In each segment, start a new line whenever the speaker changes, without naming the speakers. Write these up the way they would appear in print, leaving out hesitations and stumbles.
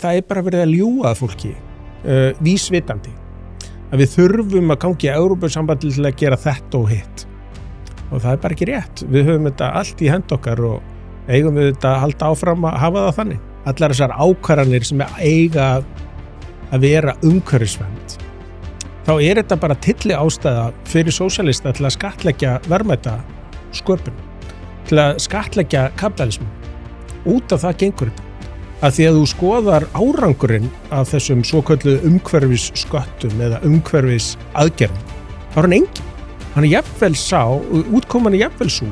það bara verið að ljúga að fólki vísvitandi að við þurfum að gangi í Evrópusambandið til að gera þetta og hitt og það bara ekki rétt. Við höfum þetta allt í hend okkar og eigum við þetta að halda áfram að hafa það þannig. Allar þessar ákvarðanir sem eiga að vera umhverfisvernd, þá þetta bara tylli ástæða fyrir sósíalista til að skattleggja verðmæta sköpun, til að skattleggja kapitalismu. Út af það gengur þetta. Að því að þú skoðar árangurinn af þessum svokölluðu umhverfissköttum eða umhverfisaðgerðum, þá hann engin. Hann jafnvel útkoman jafnvel svo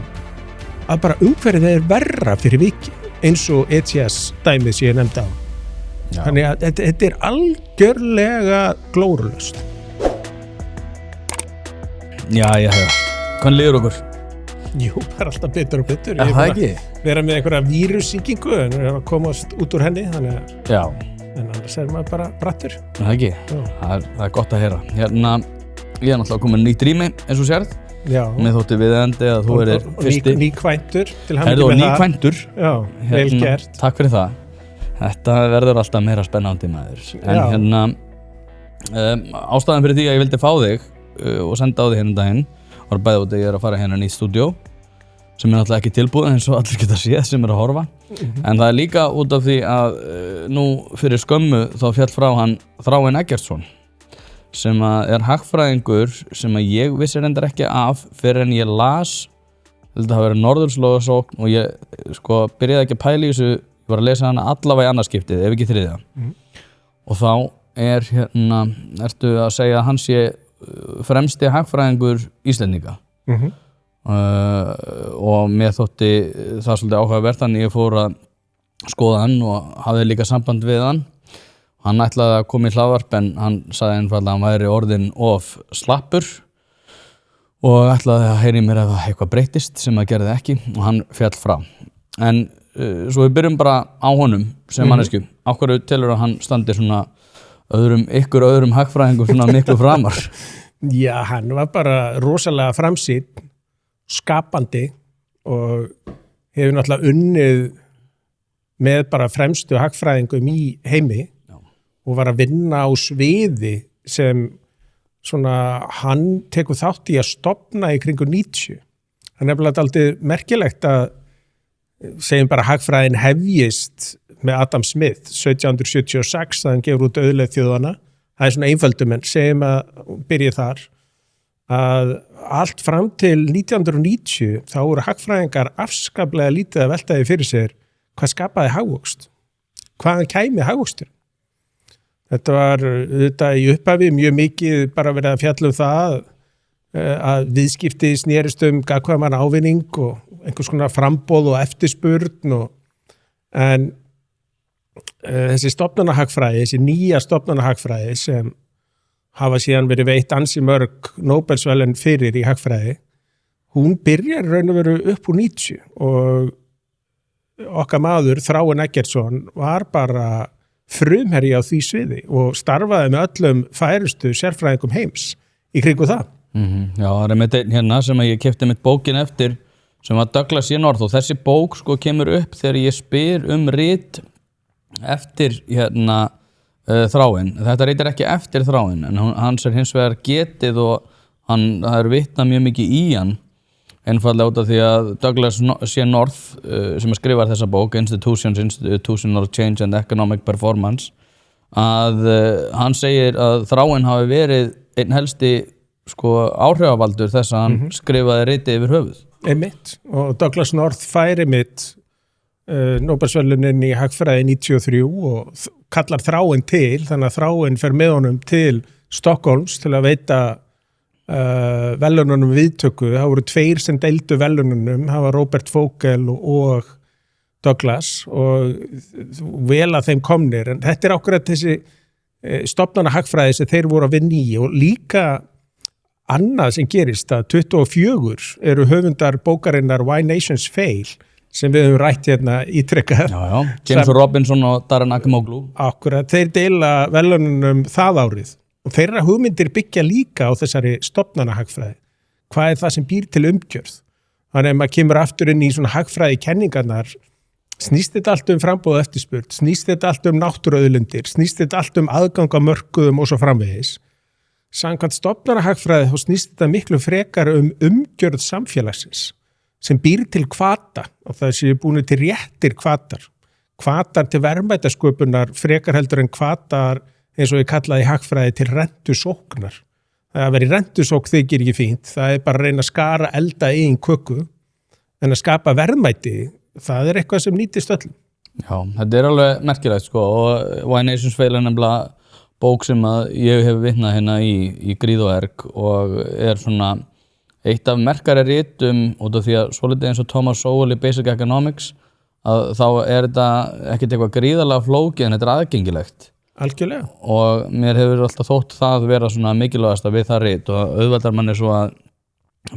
að bara umhverfið verra fyrir vikið, eins og ETS dæmið sem ég nefndi á. Þannig að þetta algjörlega glórulaust.
Já, hvernig líður okkur?
Jú, bara alltaf betur og betur.
Það ekki?
Vera með einhverja vírussýkingu en að komast út úr henni, þannig að
Já.
En annars maður bara brattur.
Það ekki? Það gott að heyra. Hérna, ég náttúrulega komin nýtt rými, eins og sérð.
Já.
Mér þótti viðeigandi að þú erir fyrsti.
Nýkvæntur til hamingju með það.
Nýkvæntur.
Já, vel gert.
Takk fyrir það. Þetta verður alltaf meira spennandi maður. En hérna, ástæðan fyrir því að ég vildi fá þig og senda á þig hérna daginn var bæði út að ég að fara hérna nýtt stúdíó sem náttúrulega ekki tilbúið eins og allir geta séð sem að horfa. En það líka út af því að nú fyrir skömmu þá fjall frá hann Þráinn Eggertsson sem að hagfræðingur sem að ég vissi reyndar ekki af fyrir en ég las þetta hafa verið norðurslóðasókn og ég byrjaði ekki að pæla í þessu, ég var að lesa hana allavega í annarskiptið ef ekki þriðja. Og þá hérna, ertu að segja að hann sé fremsti hagfræðingur Íslendinga. Og mér þótti það svolítið áhugavert þannig ég fór að skoða hann og hafði líka samband við hann. Hann ætlaði að koma í hlaðvarp en hann sagði einfaldlega að hann væri orðinn of slappur og ætlaði að heyra í mér ef eitthvað breyttist sem að gerði ekki og hann féll frá. En svo við byrjum bara á honum sem manneskju. Á hverju telur að hann standi svona öðrum hagfræðingum svona miklu framar?
Já, hann var bara rosalega framsýnn, skapandi og hefur náttúrulega unnið með bara fremstu hagfræðingum í heimi og var að vinna á sviði sem svona hann tekur þátt í að stofna í kringu 90. Það nefnilega dálítið merkilegt að segjum bara hagfræðin hefjist með Adam Smith 1776 að hann gefur út Auðlegð þjóðanna. Það svona einföldum en segjum að byrja þar að allt fram til 1990 þá voru hagfræðingar afskaplega lítið að velta því fyrir sér hvað skapaði hagvöxt, hvaðan kæmi hagvöxtur. Þetta var í upphafi mjög mikið bara verið að fjalla það að viðskipti snerist gagnkvæman ávinning og einhvers konar framboð og eftirspurn en þessi stofnanahagfræði, þessi nýja stofnanahagfræði sem hafa síðan verið veitt ansi mörg Nóbelsverðlaun fyrir í hagfræði, hún byrjar raun og veru upp úr 90 og okkar maður Þráinn Eggertsson var bara frumherji á því sviði og starfaði með öllum færustu sérfræðingum heims í kringu það.
Já, það með einn hérna sem ég keypti mitt bókin eftir sem var Douglas C. North og þessi bók kemur upp þegar ég spyr rit eftir hérna Þráinn. Þetta ritar ekki eftir Þráinn en hans hins vegar getið og það vitnað mjög mikið í hann einfallega út af því að Douglas C. North sem skrifar þessa bók Institutional Change and Economic Performance að hann segir að Þráinn hafi verið einn helsti áhrifavaldur þess að hann skrifaði riti yfir höfuð.
Einmitt og Douglas North færi mitt Nóbelsverðlaunin í hagfræði 93 og kallar Þráinn til, þannig að Þráinn fer með honum til Stockholms til að veita verðlaununum viðtöku. Það voru 2 sem deildu verðlaununum, það var Robert Vogel og Douglas og vel að þeim komnir. En þetta ákveðið þessi stofnanahagfræði sem þeir voru að vinna í og líka annað sem gerist að 24 eru höfundar bókarinnar Why Nations Fail sem við höfum rætt hérna ítrekkað.
James Robinson og Darren Acemoglu.
Akkurat, þeir deila verðlaununum það árið og þeirra hugmyndir byggja líka á þessari stofnanahagfræði. Hvað það sem býr til umgjörð? Þannig að maður kemur aftur inn í svona hagfræði kenningarnar Snýst þetta allt framboð og eftirspurn, snýst þetta allt náttúruauðlindir, snýst þetta allt aðgang að mörkuðum og svo framvegis. Samkvæmt stofnanahagfræði þá snýst þetta miklu frekar umgjörð samfélagsins sem býr til hvata og það séu búin til réttir hvatar til verðmætasköpunar frekar heldur en hvatar eins og ég kallaði hagfræði til rentusóknar. Það að vera í rentusókn þykir ekki fínt, það bara að reyna að skara elda eigin köku en að skapa verðmæti, það eitthvað sem nýtist öllum.
Já, þetta alveg merkilegt sko og Why Nations Fail nefnilega bók sem að ég hef vitnað hérna í gríð og erg og svona eitt af merkari ritum út af því að svolítið eins og Thomas Sowell í Basic Economics að þá þetta ekkert eitthvað gríðarlega flókið en þetta aðgengilegt.
Algjörlega.
Og mér hefur alltaf þótt það vera svona mikilvægast við það rit og auðveldar manni svo að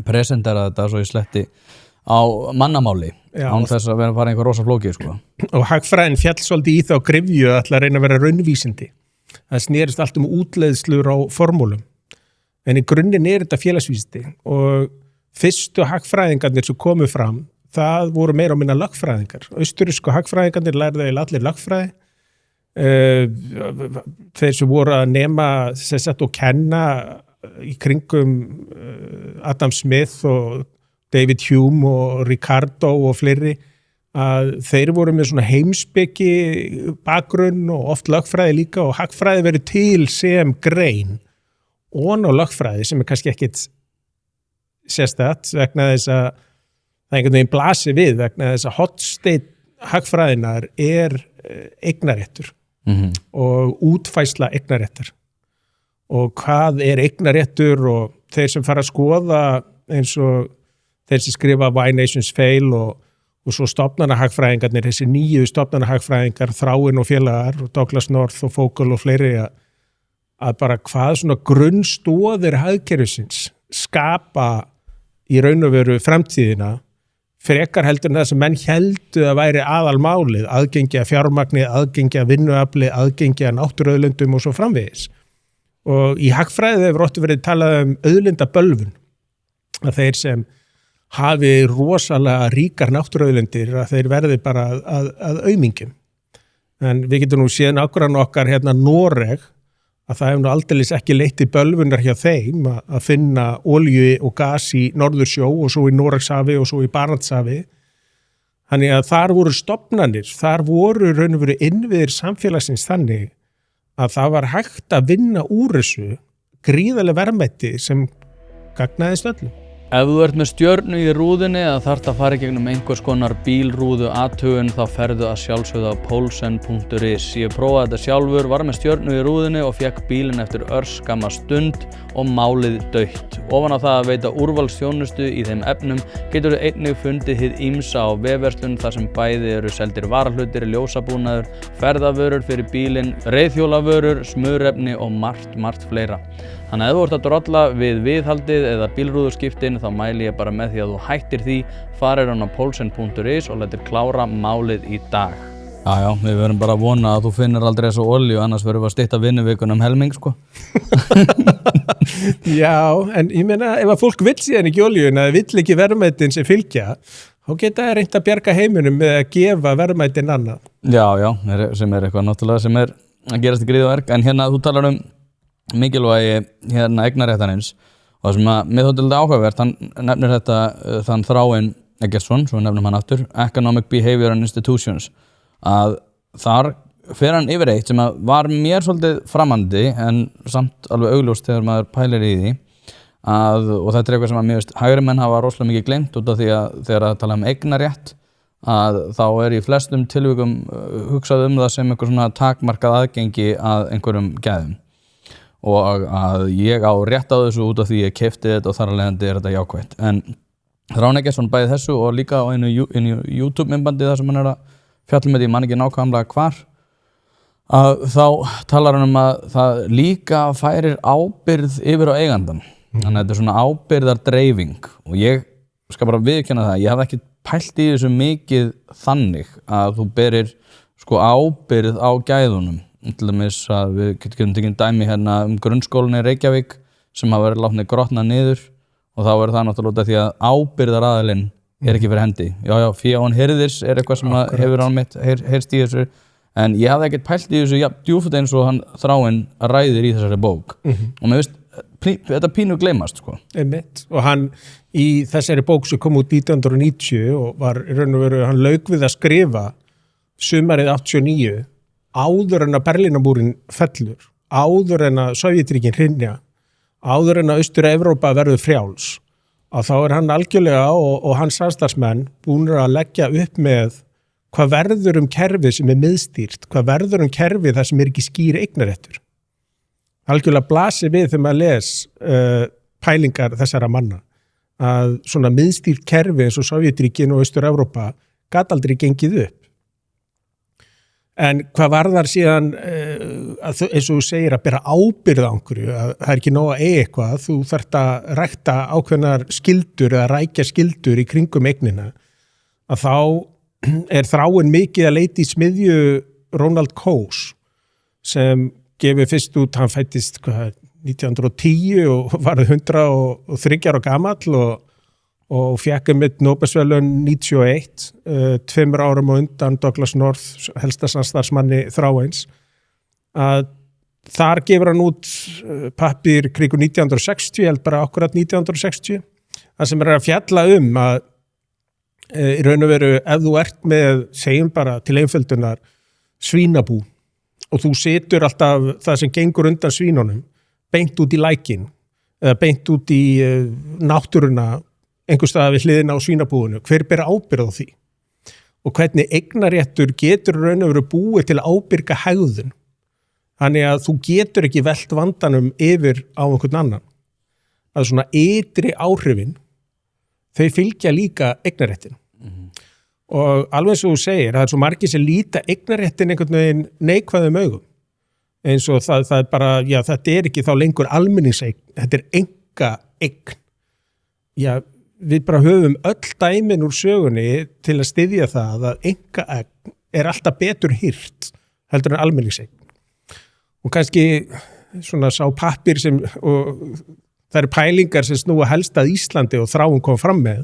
presentera þetta svo í sletti á mannamáli án þess að vera að fara einhver rosa flókið sko.
Og hagfræðin fjall svolítið í þá gryfju að ætla að reyna að vera raunvísindi. Það snerist allt útleiðslur á formúlum. En í grunninn þetta félagsvísindi og fyrstu hagfræðingarnir sem komu fram, það voru meira og minna lögfræðingar. Austurísku hagfræðingarnir lærðu allir lögfræði. Þeir sem voru að nema og kenna í kringum Adam Smith og David Hume og Ricardo og fleiri að þeir voru með svona heimspeki bakgrunn og oft lögfræði líka og hagfræði verið til sem grein og lögfræði sem kannski ekkit sérstætt vegna þess að það einhvern veginn blasi við vegna þess að hotsteinn hagfræðinar eignaréttur og útfærsla eignaréttar og hvað eignaréttur og þeir sem fara að skoða eins og þeir sem skrifa Why Nations Fail og svo stofnanahagfræðingarnir, þessi nýju stofnanahagfræðingar, Þráin og félagar og Douglas North og Fogel og fleiri að bara hvað svona grunnstóðir hagkerfisins skapa í raun og veru framtíðina frekar heldur en það sem menn héldu að væri aðalmálið, aðgengi að fjármagni, aðgengi að vinnuafli, aðgengi að náttúruauðlindum og svo framvegis. Og í hagfræði hefur oft verið talað auðlindabölvun, að þeir sem hafi rosalega ríkar náttúruauðlindir að þeir verði bara að aumingjum. En við getum nú séð nágrann okkar hérna Noreg að það hefur aldeilis ekki leitt til bölvunar hjá þeim að finna olíu og gas í Norðursjó og svo í Noregshafi og svo í Barentshafi. Þannig að þar voru stofnanir, þar voru raun og veru innviðir samfélagsins þannig að það var hægt að vinna úr þessu gríðarleg verðmæti sem gagnaðist öllum.
Ef þú ert með stjörnu í rúðinni eða þarft að fara í gegnum einhvers konar bílrúðu athugun þá ferðu að sjálfsögðu á polsen.is. Ég prófaði þetta sjálfur, var með stjörnu í rúðinni og fekk bílinn eftir örskamma stund og málið dautt. Ofan á það að veita úrvalsþjónustu í þeim efnum getur þú einnig fundið hið ýmsa á vefverslun þar sem bæði eru seldir varahlutir, ljósabúnaður, ferðavörur fyrir bílinn, reiðhjólavörur, smurefni og margt fleira. Þannig að ef þú ert að drolla við viðhaldið eða bílrúðuskiptin þá mæli ég bara með því að þú hættir því, farir á polsen.is og letir klára málið í dag. Já, við verðum bara að vona að þú finnir aldrei þessu olíu, annars verðum við að stytta vinnuvikuna helming, sko.
Já, en ég meina, ef að fólk vill síðan ekki olíuna, eða vill ekki verðmætin sem fylgja, þá geta það reynt að bjarga heiminum með að gefa verðmætin annað.
Já, sem eitthvað náttúrulega sem að gerast í gríð og erg, en hérna þú talar mikilvægi hérna eignarréttarins og það sem að mér þótti alltaf áhugavert, hann nefnir þetta þann Þráin Eggertsson, svo nefnum hann aftur, Economic Behavior and Institutions, að þar fer hann yfir eitt sem að var mér svolítið framandi en samt alveg augljóst þegar maður pælir í því og þetta eitthvað sem að mér veist hægri menn hafa rosalega mikið gleymt út af því að þegar að tala eignarrétt að þá í flestum tilvikum hugsað það sem eitthvað svona takmarkað aðgengi að einhverjum gæðum og að ég á rétt á þessu út af því ég keypti þetta og þar af leiðandi þetta jákvætt. En Þráin Eggertsson bæði þessu og líka á einu YouTube-myndbandi þar sem hann að fjalla með því mann ekki nákvæmlega hvar að þá talar hann að það líka færir ábyrgð yfir á eigandann. Þannig að þetta svona ábyrgðardreifing og ég skal bara viðurkenna það, ég hafði ekki pælt í þessu mikið þannig að þú berir sko ábyrgð á gæðunum. Til dæmis að við getum tekið dæmi hérna grunnskólann í Reykjavík sem hafa verið látnir grotna niður og þá það náttúrulega því að ábyrgðaraðilinn ekki fyrir hendi. Já, Fíón Hirðis eitthvað sem hefur hann mitt heyrst í þessu, en ég hafði ekkert pælt í þessu djúpt eins og hann Þráinn ræðir í þessari bók og mér veist þetta pínu gleymast sko.
Einmitt. Og hann í þessari bók sem kom út 1990 og var í raun og veru, hann lauk við að skrifa sumarið 89 áður en að Berlínarmúrinn fellur, áður en að Sovétríkin hrynja, áður en að Austur-Evrópa verður frjáls, að þá hann algjörlega og hans samstarfsmenn búnir að leggja upp með hvað verður kerfið sem miðstýrt, hvað verður kerfið þar sem ekki skýr eignaréttur. Algjörlega blasir við þegar maður les pælingar þessara manna að svona miðstýrt kerfi eins og Sovétríkin og Austur-Evrópa gat aldrei gengið upp. En hvað varðar síðan eins og þú segir að bera ábyrgð á einhverju, að það ekki nóg að eiga eitthvað, þú þarft að rækta ákveðnar skyldur eða rækja skyldur í kringum eignina, að þá Þráinn mikið að leita í smiðju Ronald Coase sem gefið fyrst út, hann fættist 1910 og varð 103 ára gamall og fékk mitt Nóbelsverðlaun 91, 2 árum og undan Douglas North, helsta samstarfsmanni Þráins, að þar gefur hann út pappír kringu 1960, ég held bara akkurat 1960, það sem að fjalla að í raun og veru ef þú ert með, segjum bara til einföldunar, svínabú og þú setur alltaf það sem gengur undan svínunum beint út í lækin eða beint út í náttúruna einhvers staðar við hliðina á svínabúinu, hver ber ábyrgð á því og hvernig eignaréttur getur raun og veru búið til að ábyrga hegðun, þannig að þú getur ekki velt vandanum yfir á einhvern annan, að svona ytri áhrifin þau fylgja líka eignaréttin og alveg eins og þú segir, það svo margir sem líta eignaréttin einhvern veginn neikvæðum augum, eins og það bara, já þetta ekki þá lengur almenningseign, þetta enga eign, já við bara höfum öll dæmin úr sögunni til að styðja það að enga eign alltaf betur hirt heldur en almenningseign og kannski svona sá pappír sem og það eru pælingar sem snúa helst að Íslandi og Þráinn kom fram með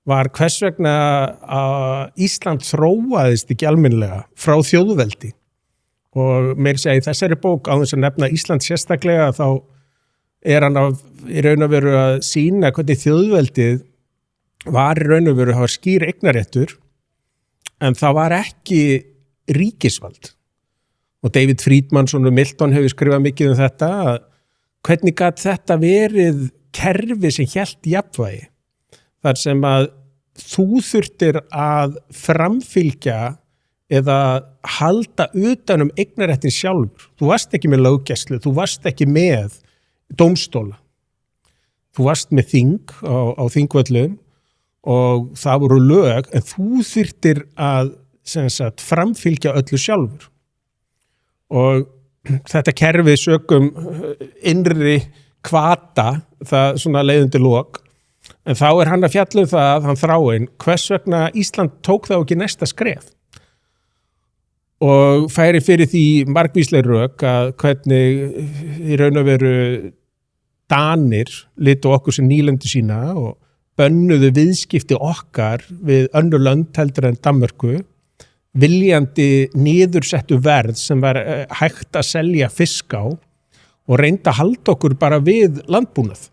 var hvers vegna að Ísland þróaðist ekki almennilega frá þjóðveldi og meira segja í þessari bók á þess að nefna Ísland sérstaklega þá hann í raun og veru að sýna hvernig þjóðveldið var í raun og veru að hafa skýr eignaréttur en það var ekki ríkisvald og David Friedman og Milton hefur skrifað mikið þetta að hvernig gat þetta verið kerfi sem hélt jafnvægi þar sem að þú þurftir að framfylgja eða halda utan eignaréttin sjálfur. Þú varst ekki með löggæslu, þú varst ekki með dómstóla. Þú varst með þing á þingvöllum og það voru lög en þú þurftir að framfylgja öllu sjálfur. Og þetta kerfi sökum innri hvata, það svona leiðundi lok, en þá hann að fjalla það, hann Þráinn, hvers vegna Ísland tók þá ekki næsta skref. Og færi fyrir því margvísleg rök að hvernig í raun og veru Danir litu okkur sem nýlendu sína og bönnuðu viðskipti okkar við önnur lönd heldur en Danmörku, viljandi niðursettu verð sem var hægt að selja fisk á og reynda að halda okkur bara við landbúnað.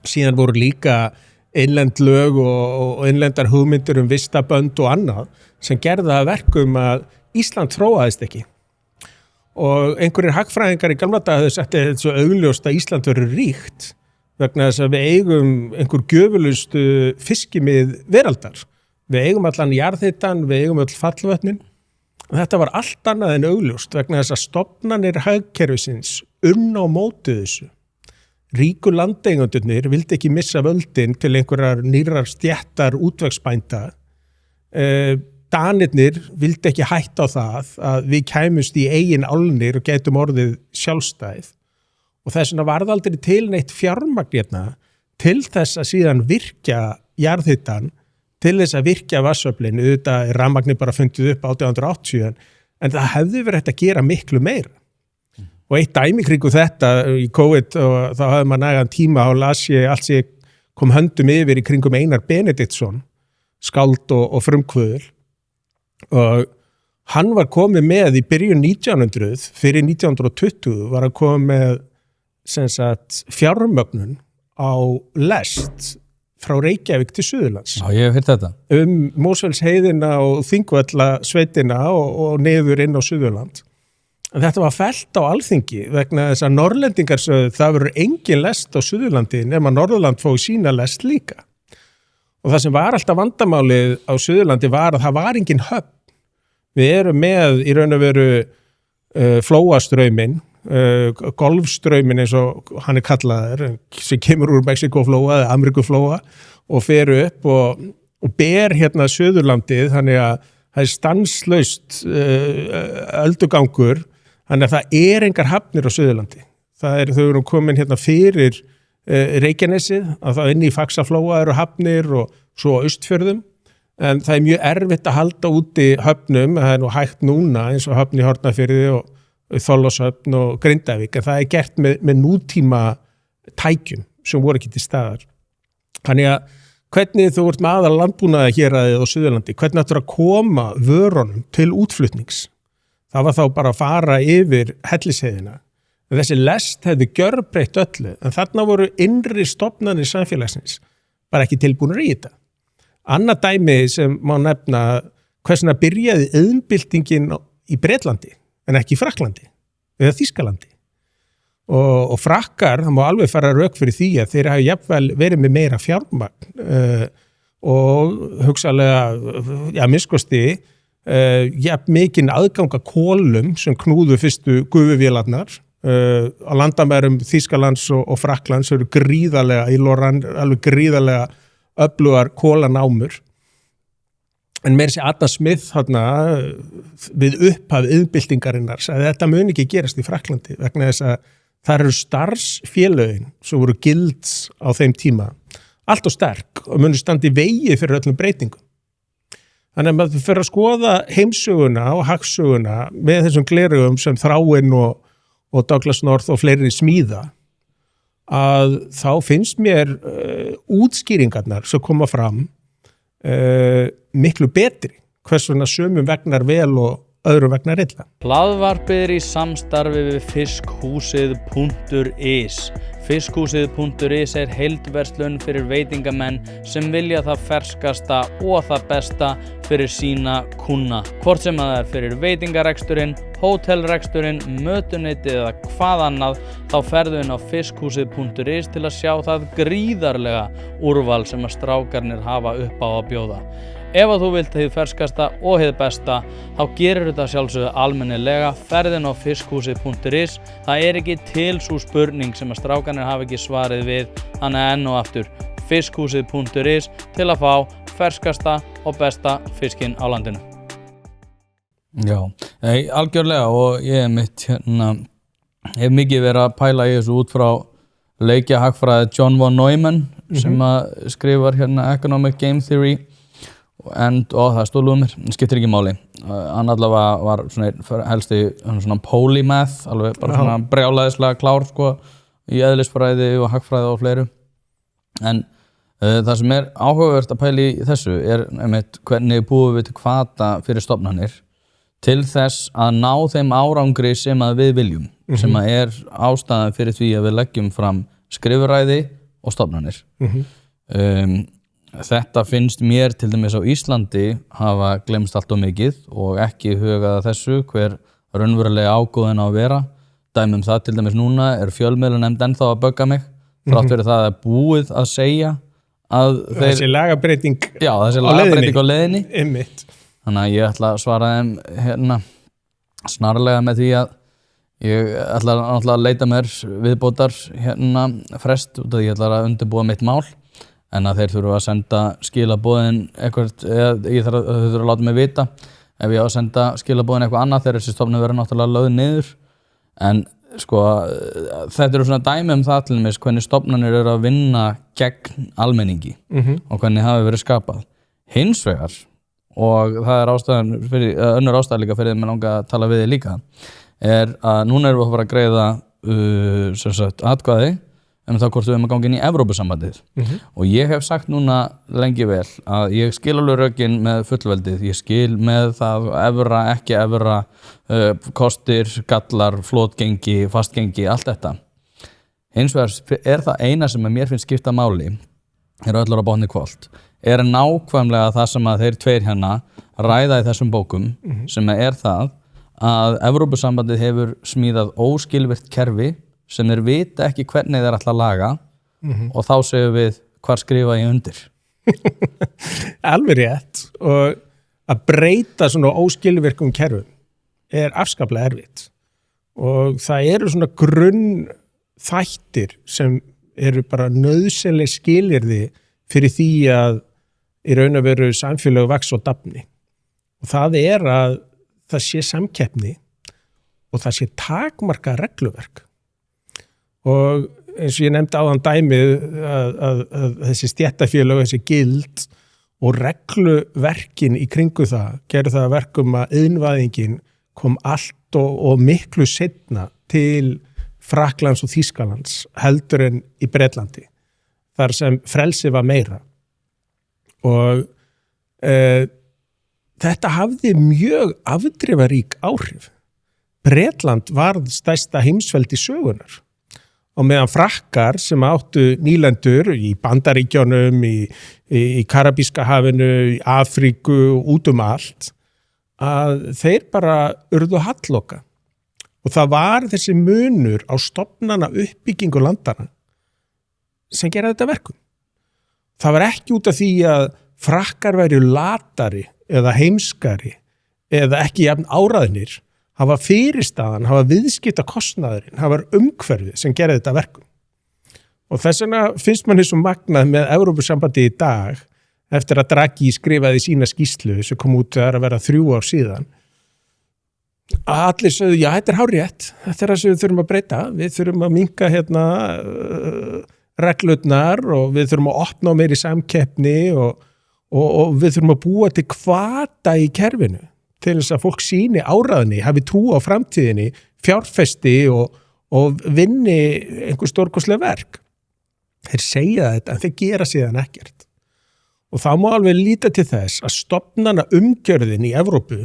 Síðan voru líka innlend lög og innlendar hugmyndir vistabönd og annað sem gerða að verkum að Ísland þróaðist ekki. Og einhverjir hagfræðingar í gamla daga þess að þetta er svo augljóst að Ísland verður ríkt vegna þess að við eigum einhver gjöfulustu fiskimið veraldar. Við eigum allan jarðhitann, við eigum öll fallvötnin. Þetta var allt annað en augljóst vegna þess að stofnanir hagkerfisins á móti þessu. Ríku landeigandurnir vildi ekki missa völdin til einhverjar nýrar stjættar útvegsbænda. Danirnir vildi ekki hætta á það að við kæmust í eigin álnir og getum orðið sjálfstæð. Og þess vegna varð aldrei til neitt fjármagn hérna til þess að síðan virkja jarðhitann, til þess að virkja vatnsöflin. Auðvitað er rafmagnið bara fundið upp 1880 en það hefði verið hægt að gera miklu meira. Og eitt dæmi kringu þetta í COVID og þá hafði maður nægan tíma og las ég allt sem kom höndum yfir í kringum Einar Benediktsson skáld og frumkvöður og hann var komið með í byrjun 1900 fyrir 1920 var hann komið með sem sagt fjármögnun á lest frá Reykjavík til Suðurlands.
Já, ég hef heyrt þetta.
Mosfellsheiðina og Þingvalla sveitina og niður inn á Suðurland. En þetta var fellt á Alþingi vegna þess að Norrlendingar sögðu það verður engin lest á Suðurlandi nema Norðurland fóði sína lest líka. Og það sem var alltaf vandamálið á Suðurlandi var að það var engin höfn. Við erum með í raun og veru flóastrauminn, golfstrauminn eins og hann kallaður, sem kemur úr Mexikóflóa eða Ameríkuflóa og fer upp og ber hérna Suðurlandið, þannig að það stanslaust öldugangur, þannig að það engar hafnir á Suðurlandi. Þau eru komin hérna fyrir Reykjanesið, að það inn í Faxaflóa eru hafnir og svo á Austfjörðum. En það mjög erfitt að halda úti höfnum, það nú hægt núna eins og höfn í Hornafirði og Þorlákshöfn og Grindavík, en það gert með nútíma tækjum sem voru ekki til staðar. Þannig að hvernig þú ert með aðal landbúnaði héraðið á Suðurlandi, hvernig ættir að koma vörunum til útflutnings? Það var þá bara að fara yfir Hellisheiðina. Þessi lest hefði gjörbreytt öllu, en þarna voru innri stofnanir samfélagsins bara ekki tilbúnir í þetta. Annað dæmi sem má nefna hversna byrjaði iðnbyltingin í Bretlandi en ekki í Frakklandi eða Þýskalandi. Og Frakkar, það má alveg fara rök fyrir því að þeir hafa jafnvel verið með meira fjármagn og hugsalega, minnskosti, jafn mikinn aðganga kólum sem knúðu fyrstu gufuvélarnar á landamærum Þýskalands og Frakklands eru gríðarlega, í Loran, alveg gríðarlega öflugar kólanámur. En meira sér Adam Smith þarna, við upphaf iðnbyltingarinnar sagði að þetta mun ekki gerast í Frakklandi vegna þess að það eru starfsfélögin sem voru gilds á þeim tíma allt og sterk og munu standi vegi fyrir öllum breytingum. Þannig að maður fyrir að skoða heimsöguna og hagsöguna með þessum glerugum sem Þráinn og Douglas North og fleiri smíða að þá finnst mér útskýringarnar sem koma fram miklu betri, hvers vegna sumum vegnar vel og öðrum vegnar illa.
Hlaðvarpið er í samstarfi við fiskhúsið.is. Fiskhúsið.is er heildverslun fyrir veitingamenn sem vilja það ferskasta og það besta fyrir sína kúnna. Hvort sem það er fyrir veitingareksturinn, hótelreksturinn, mötuneytið eða hvað annað, þá ferðu inn á fiskhúsið.is til að sjá það gríðarlega úrval sem að strákarnir hafa upp á að bjóða. Ef að þú vilt hið ferskasta og hið besta, þá gerir þetta sjálfsögðu almennilega, ferðin á fiskhúsið.is. Það er ekki til sú spurning sem að strákarnir hafa ekki svarið við, þannig að enn og aftur fiskhúsið.is til að fá ferskasta og besta fiskinn á landinu. Já, algjörlega, og ég hef mikið verið að pæla í þessu út frá leikjahagfræði John von Neumann sem að skrifar Economic Game Theory og það stóluðu mér, skiptir ekki máli. Hann allavega var helsti polymath, alveg bara svona brjálæðislega klár sko, í eðlisfræði og hagfræði og fleiru. En það sem er áhugavert að pæla í þessu er hvernig búum við til hvata fyrir stofnanir til þess að ná þeim árangri sem að við viljum, sem að er ástæðan fyrir því að við leggjum fram skrifuræði og stofnanir. Þetta finnst mér til dæmis á Íslandi hafa glemst allt of mikið og ekki hugað að þessu hver raunverulega ágóðin á að vera. Dæmi það til dæmis núna er fjölmiðlanefnd ennþá að bögga mig þrátt fyrir það að búið að segja að
þessi lagabreyting
á leiðinni.
Einmitt.
Þannig að ég ætla að svara þeim snarlega með því að ég ætla að leita mér viðbótar frest út af því ég ætla að undirbúa mitt mál. En að þeir þurfa að senda skilaboðin eitthvað, þau þurfa að láta mig vita ef ég á að senda skilaboðin eitthvað annað þegar þessi stofnun verður náttúrulega lögð niður. En sko, þetta eru svona dæmi það til dæmis hvernig stofnanir eru að vinna gegn almenningi og hvernig hafi verið skapað. Hins vegar, og það er önnur ástæða líka fyrir því að mig langar að tala við þig líka, er að núna erum við að fara að greiða atkvæði það hvort við erum að ganga inn í Evrópusambandið og ég hef sagt núna lengi vel að ég skil alveg rökin með fullveldið, ég skil með það evra, ekki evra, kostir, gallar, flotgengi, fastgengi, allt þetta. Hins vegar það eina sem mér finnst skipta máli, öllur á botni hvolft, nákvæmlega það sem að þeir tveir hérna ræða í þessum bókum, sem það að Evrópusambandið hefur smíðað óskilvirkt kerfi sem þeir vita ekki hvernig þeir ætla að laga og þá segjum við hvar skrifa ég undir.
Alveg rétt, og að breyta svona óskilvirkum kerfum afskaplega erfitt og það eru svona grunnþættir sem eru bara nauðsynleg skilyrði fyrir því að í raun og veru samfélög vax og dafni og það að það sé samkeppni og það sé takmarkað regluverk. Og eins og ég nefndi áðan dæmið að þessi stéttarfélög, þessi gild og regluverkin í kringu það gerðu það að verkum að iðnvæðingin kom allt og miklu seinna til Frakklands og Þýskalands heldur en í Bretlandi, þar sem frelsi var meira. Og þetta hafði mjög afdrifarík áhrif. Bretland varð stærsta heimsveldi sögunar. Og meðan Frakkar sem áttu nýlendur í Bandaríkjunum, í Karabíska hafinu, í Afríku og út allt, að þeir bara urðu halloka. Og það var þessi munur á stofnana uppbyggingu landana sem gera þetta verkum. Það var ekki út af því að Frakkar væru latari eða heimskari eða ekki jafn áræðnir. Það var fyrirstaðan, það var viðskiptakostnaðurinn, það var umhverfið sem gerði þetta verkum. Og þess vegna finnst manni svo magnað með Evrópusambandið í dag, eftir að Draghi skrifaði sína skýrslu sem kom út að vera 3 ár síðan, að allir sögðu, já, þetta hárrétt, þetta það sem við þurfum að breyta, við þurfum að minnka reglurnar og við þurfum að opna á meiri samkeppni og við þurfum að búa til hvata í kerfinu. Til þess að fólk sýni áræðni, hafi trú á framtíðinni, fjárfesti og vinni einhver stórkostleg verk. Þeir segja þetta en þeir gera síðan ekkert. Og þá má alveg líta til þess að stofnana umgjörðin í Evrópu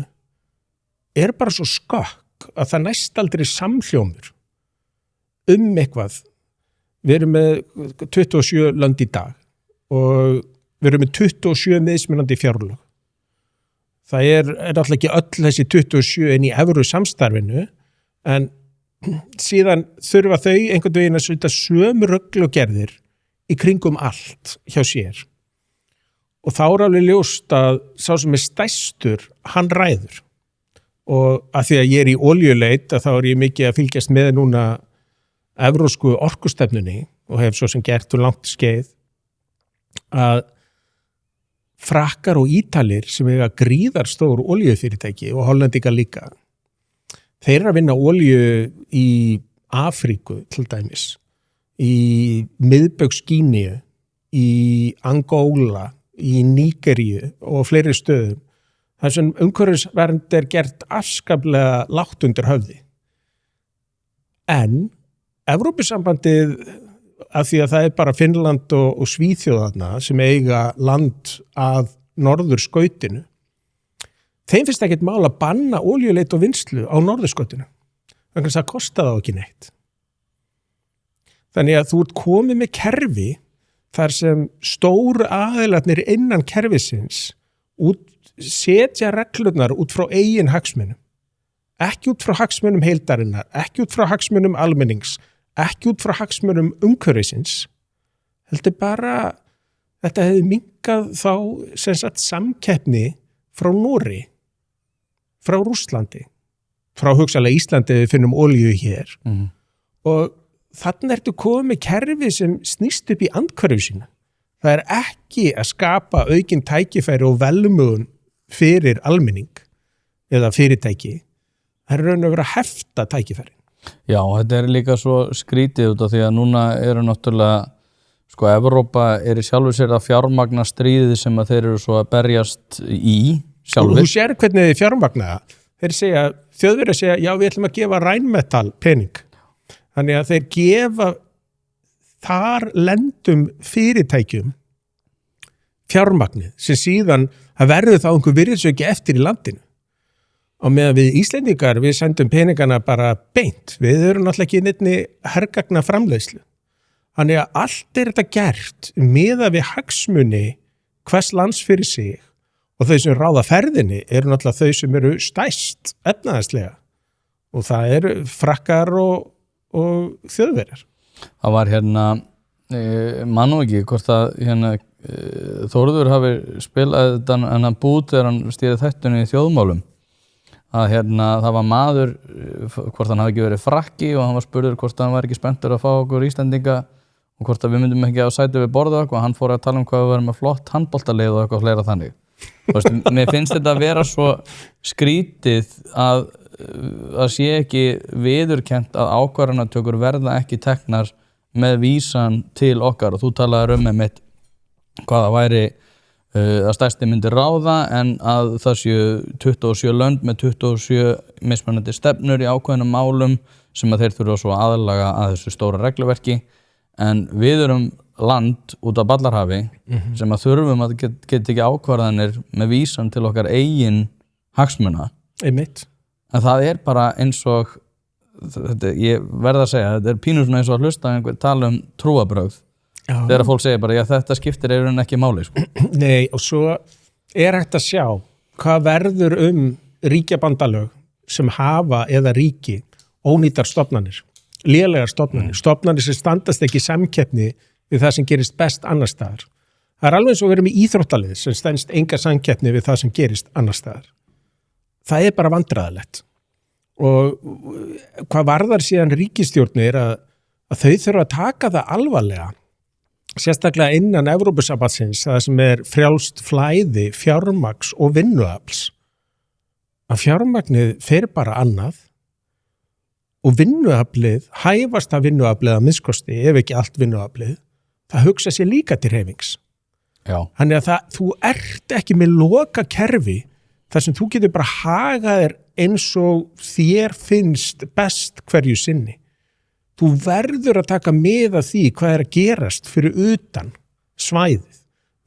bara svo skakk að það næst aldrei samhljómur eitthvað. Við erum með 27 lönd í dag og við erum með 27 mismunandi fjárlög. Það alltaf ekki öll þessi 27 inn í evru samstarfinu, en síðan þurfa þau einhvern veginn að setja sömu reglugerðir í kringum allt hjá sér. Og þá alveg ljóst að sá sem stærstur, hann ræður. Og að því að ég í olíuleit, að þá ég mikið að fylgjast með núna evrósku orkustefnunni og hef svo sem gert úr langt skeið, að Frakkar og Ítalir sem eiga gríðarstór olíufyrirtæki og Hollendingar líka, þeir að vinna olíu í Afríku til dæmis, í Miðbaugs-Gíneu, í Angóla, í Nígeríu og fleiri stöðum. Það sem umhverfisvernd gert afskaplega lágt undir höfði. En Evrópusambandið, af því að það bara Finnland og Svíþjóðarna sem eiga land að norðurskautinu, þeim finnst ekkert mál að banna olíuleit og vinnslu á norðurskautinu. Þannig að það kostar það ekki neitt. Þannig að þú ert komið með kerfi þar sem stóru aðilarnir innan kerfisins setja reglurnar út frá eigin hagsmunum. Ekki út frá hagsmunum heildarinnar, ekki út frá hagsmunum almennings, ekki út frá hagsmunum umhverfisins. Heldur bara, þetta hefði minnkað þá sem sagt samkeppni frá Noregi, frá Rússlandi, frá hugsanlega Íslandi við finnum olíu hér. Og þannig ertu komið kerfi sem snýst upp í andhverfu sína. Það ekki að skapa aukin tækifæri og velmugun fyrir almenning eða fyrirtæki. Það raun að vera að hefta tækifæri.
Já, þetta líka svo skrítið út af því að núna náttúrulega, Evrópa í sjálfu sér að fjármagna stríðið sem að þeir eru svo að berjast í sjálfur.
Þú sér hvernig þið fjármagna það. Þjóðverðir segja, já, við ætlum að gefa Rheinmetall pening. Þannig að þeir gefa þar lendum fyrirtækjum fjármagnið sem síðan að verður þá einhver virðisauki eftir í landinu. Og meðan við Íslendingar, við sendum peningana bara beint. Við erum náttúrulega ekki neittni hergagna framleiðslu. Þannig að allt þetta gert miðað við hagsmuni hvers lands fyrir sig og þau sem ráða ferðinni eru náttúrulega þau sem eru stærst efnahagslega. Og það eru frakkar og þjóðverjar.
Það var mann og ekki hvort að Þórður hafi spilað þennan bút þegar hann stýrði þættunni í þjóðmálum að það var maður hvort hann hafi ekki verið frakki og hann var spurður hvort hann var ekki spenntur að fá okkur Íslendinga og hvort að við myndum ekki á sæti við borða og hann fór að tala hvað við varum með flott handboltalið og eitthvað fleira þannig. Mér finnst þetta að vera svo skrítið að sé ekki viðurkennt að ákvarðanatökur verða ekki teknar með vísan til okkar og þú talaðir einmitt hvað það væri að stærsti myndi ráða en að það séu 27 lönd með 27 mismunandi stefnur í ákveðnum málum sem að þeir þurfa svo aðlaga að þessu stóra regluverki en við erum land út af Ballarhafi sem að þurfum að geta ekki ákvarðanir með vísan til okkar eigin hagsmuna.
Einmitt.
En það bara eins og ég verð að segja, þetta pínur svona eins og að hlusta einhver tala trúarbrögð. Þegar fólk segir bara, já þetta skiptir ekki máli sko.
Nei, og svo hægt að sjá hvað verður ríkjabandalög sem hafa eða ríki ónýtar stofnanir, lélegar stofnanir, stofnanir sem standast ekki samkeppni við það sem gerist best annars staðar. Það alveg eins og verið með íþróttalið sem stendst enga samkeppni við það sem gerist annars staðar. Það bara vandræðalegt. Og hvað varðar síðan ríkisstjórnir að þau þurfa að taka það alvarlega. Sérstaklega innan Evrópusambandsins, það sem frjálst flæði, fjármagns og vinnuafls. Að fjármagnið fer bara annað og vinnuaflið, hæfasta vinnuaflið að minnskosti, ef ekki allt vinnuaflið, það hugsa sér líka til hreyfings.
Já.
Þannig að þú ert ekki með loka kerfi þar sem þú getur bara hagað eins og þér finnst best hverju sinni. Þú verður að taka með að því hvað að gerast fyrir utan svæðið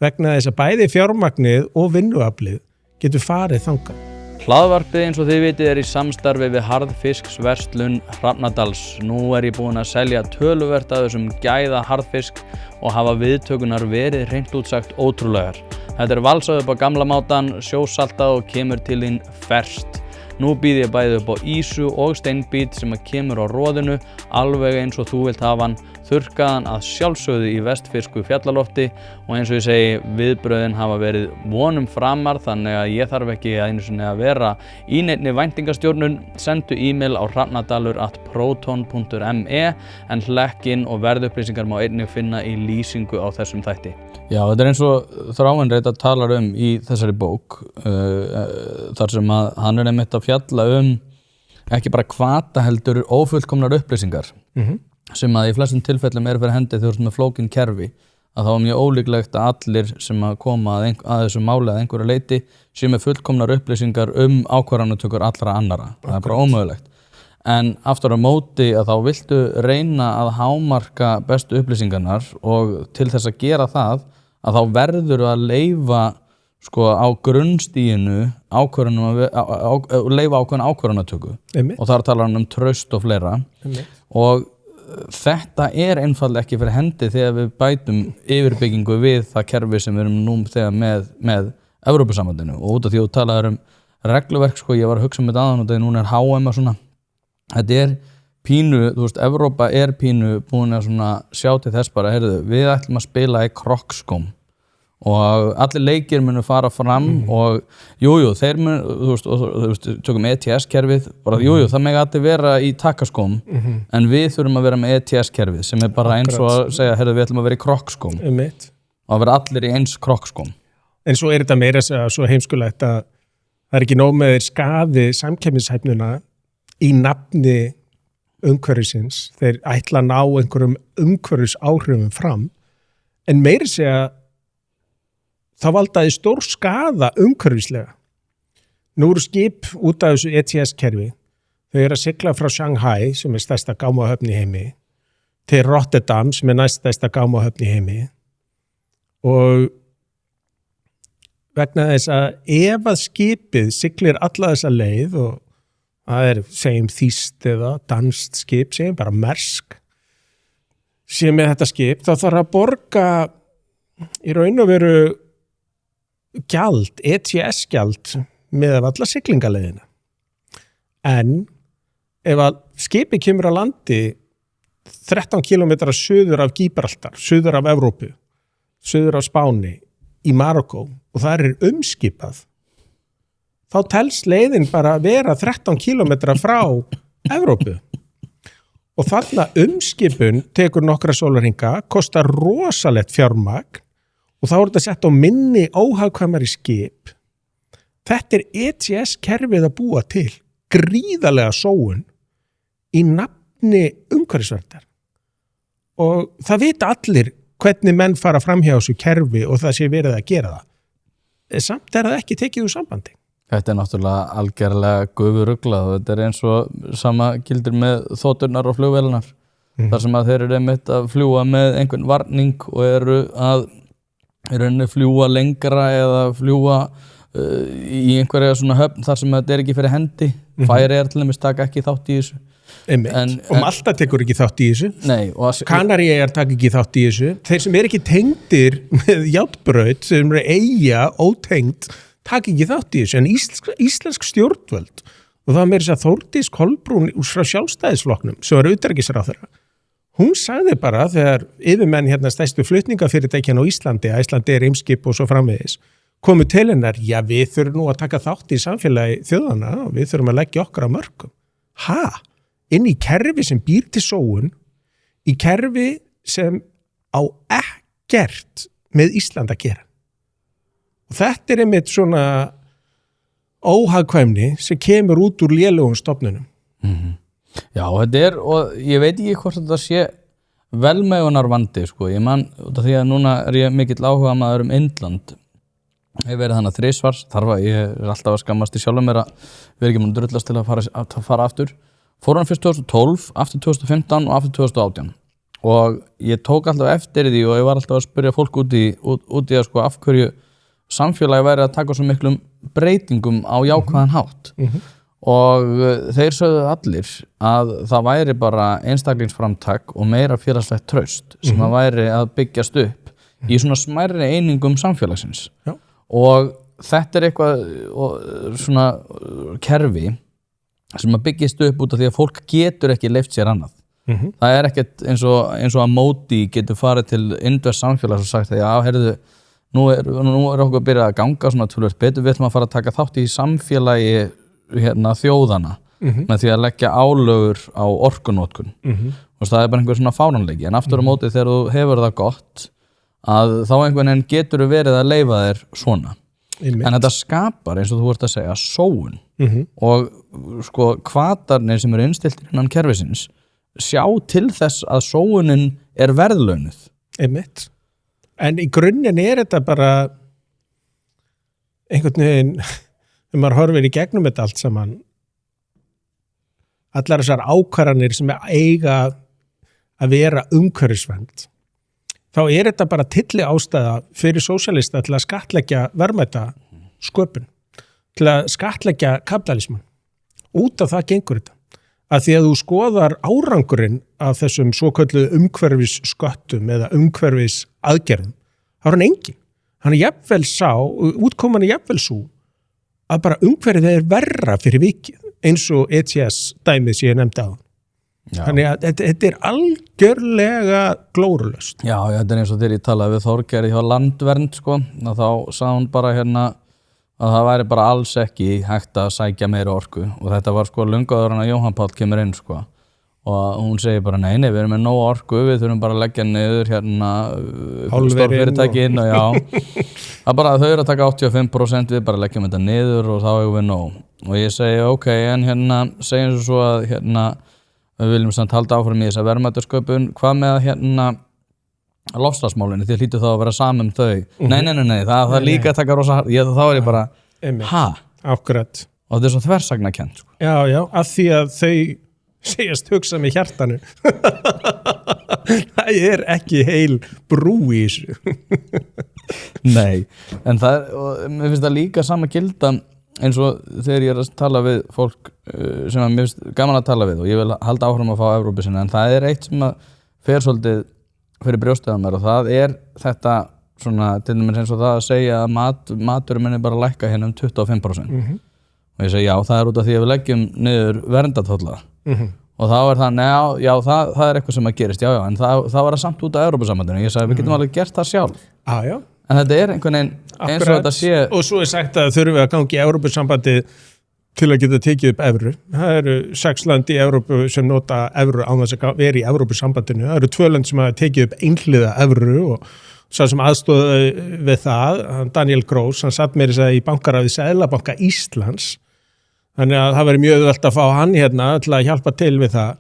vegna þess að bæði fjármagnið og vinnuaflið getur farið þangað.
Hlaðvarpið eins og þið vitið í samstarfi við harðfisksverslun Hrafnadals. Nú ég búinn að selja töluvert af þessum gæða harðfisk og hafa viðtökunar verið hreint út sagt ótrúlegar. Þetta valsað upp á gamla mátan, sjósaltað og kemur til þín ferskt. Nú býð ég bæði upp á ísu og steinbít sem kemur á roðinu, alveg eins og þú vilt hafa hann, þurrkaðan að sjálfsögðu í vestfirsku fjallalofti og eins og ég segi, viðbröðin hafa verið vonum framar þannig að ég þarf ekki einu sinni að vera í neinni væntingastjórnun. Sendu e-mail á hrafnadalur@proton.me en hlekkin og verðupplýsingar má einnig finna í lýsingu á þessum þætti. Já, þetta eins og Þráinn Reidar talar í þessari bók þar sem að hann einmitt að fjalla ekki bara hvata heldur ófullkomnar upplýsingar sem að í flestum tilfellum fyrir hendi þegar þú ert með flókin kerfi að þá mjög ólíklegt að allir sem að koma að þessu máli að einhverju leiti séu með fullkomnar upplýsingar ákvarðanatökur allra annara. Það bara ómögulegt. En aftur á móti að þá viltu reyna að hámarka bestu upplýsingarnar og til þess að gera það að þá verður að leyfa á grunnstiginu leyfa ákveðna ákvarðanatöku og þar talar hann traust og fleira og þetta einfaldlega ekki fyrir hendi þegar við bætum yfirbyggingu við það kerfi sem við erum nú þegar með Evrópusambandinu og út af því að þú talaðir regluverk ég var að hugsa þetta aðan og þegar núna HM og svona þetta pínu, þú veist, Evrópa pínu búin að sjá til þess bara, við ætlum að spila í krokkskóm og allir leikir munu fara fram og þeir munu, þú veist, tökum ETS-kerfið, bara það mega allir vera í takkaskóm, en við þurfum að vera með ETS-kerfið sem bara eins og að segja, við ætlum að vera í krokkskóm og að vera allir í eins krokkskóm.
En svo þetta meira svo heimskulegt að það ekki nóg með skaði samkeppnishæfnuna í nafni umhverfisins, þeir ætla að ná einhverjum umhverfis áhrifum fram, en meira segja þá valdaði stór skaða umhverfislega. Nú eru skip út af þessu ETS-kerfi, þau að sigla frá Shanghai, sem stærsta gámahöfn í heimi, til Rotterdam sem næststærsta gámahöfn í heimi og vegna þess að ef að skipið siglir alla þessa leið og það segjum þýskt eða danskt skip, segjum bara Maersk sem með þetta skip, þá þarf að borga í raun og veru gjald, ETS-gjald með alla siglingaleiðina. En ef að skipið kemur að landi 13 kilometra suður af Gibraltar, suður af Evrópu, suður af Spáni, í Marokkó og það umskipað, þá telst leiðin bara að vera 13 kilometra frá Evrópu. Og þarna umskipun tekur nokkra sólarhringa, kostar rosalegt fjármagn og þá þetta sett á minni óhagkvæmari skip. Þetta ETS-kerfið að búa til, gríðarlega sóun í nafni umhverfisverndar. Og það vita allir hvernig menn fara fram hjá þessu kerfi og það sé verið að gera það. Samt það ekki tekið úr sambandi.
Þetta náttúrulega algerlega gufuruglað og þetta eins og sama gildir með þoturnar og flugvélarnar. Þar sem að þeir einmitt að fljúga með einhvern varning og að fljúga lengra eða fljúga í einhverja svona höfn þar sem þetta ekki fyrir hendi. Færi til dæmis taka ekki þátt í þessu.
Og Malta tekur ekki þátt í þessu.
Nei,
Kanaríeyjar taka ekki þátt í þessu. Þeir sem ekki tengdir með járnbraut, sem eyja ótengd, taka ekki þátt í þessu. En íslensk stjórnvöld, og það meira þess að Þórdís Kolbrún frá Sjálfstæðisflokknum, sem utanríkisráðherra, hún sagði bara þegar yfirmenn stærstu flutningafyrirtækjan á Íslandi, Icelandair, Eimskip og svo framvegis, komu til hennar, já við þurfum nú að taka þátt í samfélagi þjóðana og við þurfum að leggja okkar á mörkum. Inn í kerfi sem býr til sóun, í kerfi sem á ekkert með Ísland að gera. Og þetta einmitt svona óhagkvæmni sem kemur út úr lélugum stofnunum.
Já, þetta og ég veit ekki hvort þetta sé velmegunar vandi, sko. Ég man, út af því að núna ég mikill áhuga maður Indland. Ég hef verið þannig 3 svars, ég alltaf að skammast í sjálfum mér að vera ekki mann drullast til að fara aftur. Fór hann fyrst 2012, aftur 2015 og aftur 2018. Og ég tók alltaf eftir því og ég var alltaf að spyrja fólk út í að sko af hverju samfélagi væri að taka svo miklum breytingum á jákvæðan hátt. Og þeir sögðu allir að það væri bara einstaklingsframtak og meira félagslegt traust sem að væri að byggjast upp í svona smærri einingum samfélagsins.
Já. Og
þetta eitthvað svona kerfi sem að byggjast upp út af því að fólk getur ekki leyft sér annað. Það ekkert eins og að Módi getur farið til indverst samfélags og sagt að já, heyrðu, nú okkur að byrja að ganga svona tölvöld betur, við ætlum að fara að taka þátt í samfélagi þjóðana með því að leggja álögur á orkunotkun. Og það bara einhver svona fáránleiki, en aftur á móti þegar þú hefur það gott að þá einhvern veginn getur verið að leyfa þér svona. En þetta skapar, eins og þú ert að segja, sóun og sko hvatarnir sem eru innstiltir innan kerfisins sjá til þess að sóunin verðlaunuð.
Einmitt. En í grunninn þetta bara einhvern veginn, þegar maður horfir í gegnum þetta allt saman, allar þessar ákvarðanir sem eiga að vera umhverfisvernd, þá þetta bara tilli ástæða fyrir sósíalista til að skattleggja verðmæta sköpun, til að skattleggja kapitalisman. Út af það gengur þetta. Að því að þú skoðar árangurinn af þessum svokölluðu umhverfissköttum eða umhverfisaðgerðum, þá hann engin. Hann jafnvel útkoman jafnvel svo að bara umhverfið verra fyrir vikið, eins og ETS dæmið sem ég nefndi á. Þannig að þetta algjörlega glórulaust. Já,
þetta eins og þegar ég talaði við Þorgeiri hjá Landvernd, sko, þá sagði hún bara að það væri bara alls ekki hægt að sækja meira orku og þetta var sko löngu áður en að Jóhann Páll kemur inn, sko, og hún segir bara nei, við erum með nóg orku, við þurfum bara að leggja niður stórfyrirtæki inn og það bara þau að taka 85%, við bara leggjum þetta niður og þá hefur við nóg. Og ég segi ok, en segjum svo að við viljum samt halda áfram í þessa verðmætasköpun, hvað með að loftslagsmálinu, þið hlýtur þá að vera saman þau. Nei, það líka að taka rosa þá ég bara,
Akkurat.
Og þetta svo þversagnakennt, sko.
Já, af því að þau segjast hugsa með hjartanu. það ekki heil brú í þessu.
Nei, en mér finnst það líka sama gilda eins og þegar ég að tala við fólk sem að mér finnst gaman að tala við og ég vil halda áfram að fá Evrópu sinna, en það eitt sem að fer svolítið fyrir brjóstið á mér og það þetta svona, til dæmis eins og það að segja að maturum minni bara lækka hérna 25%. Og ég segi já, það út af því að við leggjum niður verndartolla. Og þá það, já, það eitthvað sem að gerist, já, en það var það samt út af Evrópusambandinu. Ég sagði, við getum alveg gert það sjálf.
Já.
En þetta einhvern veginn eins og þetta sé...
Og svo sagt að þurfum við að gangi í Evrópusambandi til að geta tekið upp evru. Það eru 6 lönd í Evrópu sem nota evru án þess að vera í Evrópusambandinu. Það eru 2 lönd sem hafa tekið upp einhliða evru og sá sem aðstóði við það, Daniel Gross, hann satt meira í bankaráði Seðlabanka Íslands. Þannig að það væri mjög auðvelt að fá hann hérna til að hjálpa til við það.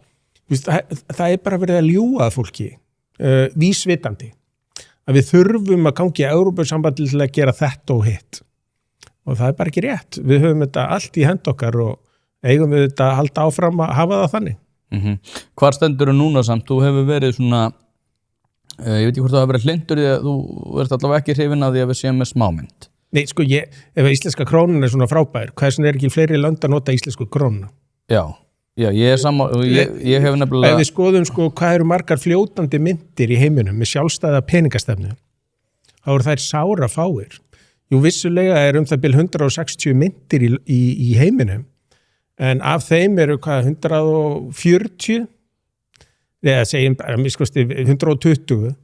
Það bara verið að ljúga fólki, vísvitandi, að við þurfum að gangi í Evrópusambandi til að gera þetta og hitt. Og það bara ekki rétt. Við höfum þetta allt í hend okkar og eigum við þetta að halda áfram að hafa það þannig.
Hvar stendur þú núna samt? Þú hefur verið svona, ég veit ekki hvort það hefur verið hlindur í að þú ert allavega ekki hrifin af því að við séum með smámynd.
Nei, sko, ef íslenska krónan svona frábær, hversin ekki fleiri lönd að nota íslensku krónuna? Já, ég ég hef nefnilega... Ef við skoðum, hvað eru margar fljótandi myntir í heiminum með sjálfstæða peningastefnu, þá eru þær sára fáir. Jú, vissulega það bil 160 myntir í heiminum, en af þeim eru 140, eða segjum, 120,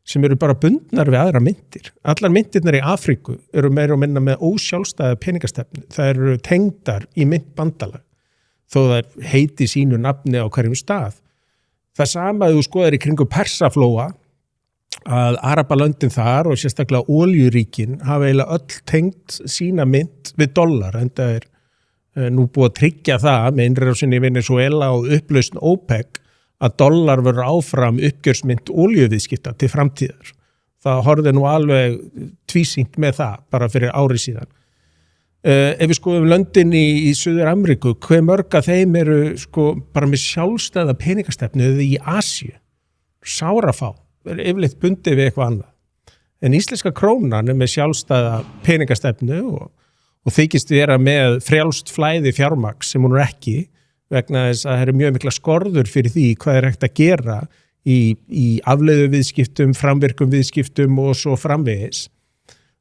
sem eru bara bundnar við aðra myntir. Allar myntirnar í Afríku eru meira og minna með ósjálfstæða peningastefnu. Það eru tengdar í myntbandalag, þó það heiti sínu nafni á hverjum stað. Það sama að þú skoðar í kringu Persaflóa, að Arabalöndin þar og sérstaklega oljuríkin hafa eiginlega öll tengt sína mynt við dollar, en það nú búið að tryggja það með innrásinni í Venezuela og upplausn OPEC, að dollar verður áfram uppgjörsmynt oljuviðskipta til framtíðar. Það horfði nú alveg tvísýnt með það bara fyrir ári síðan. Ef við skoðum löndin í Suður Ameríku, hve mörg af þeim eru bara með sjálfstæða peningastefnu í Asíu. Sárafá, yfirleitt bundið við eitthvað annað. En íslenska krónan með sjálfstæða peningastefnu og þykist vera með frjálst flæði fjármagn sem hún ekki, vegna þess að það eru mjög mikla skorður fyrir því hvað hægt að gera í afleiðu viðskiptum, framvirkum viðskiptum og svo framvegis.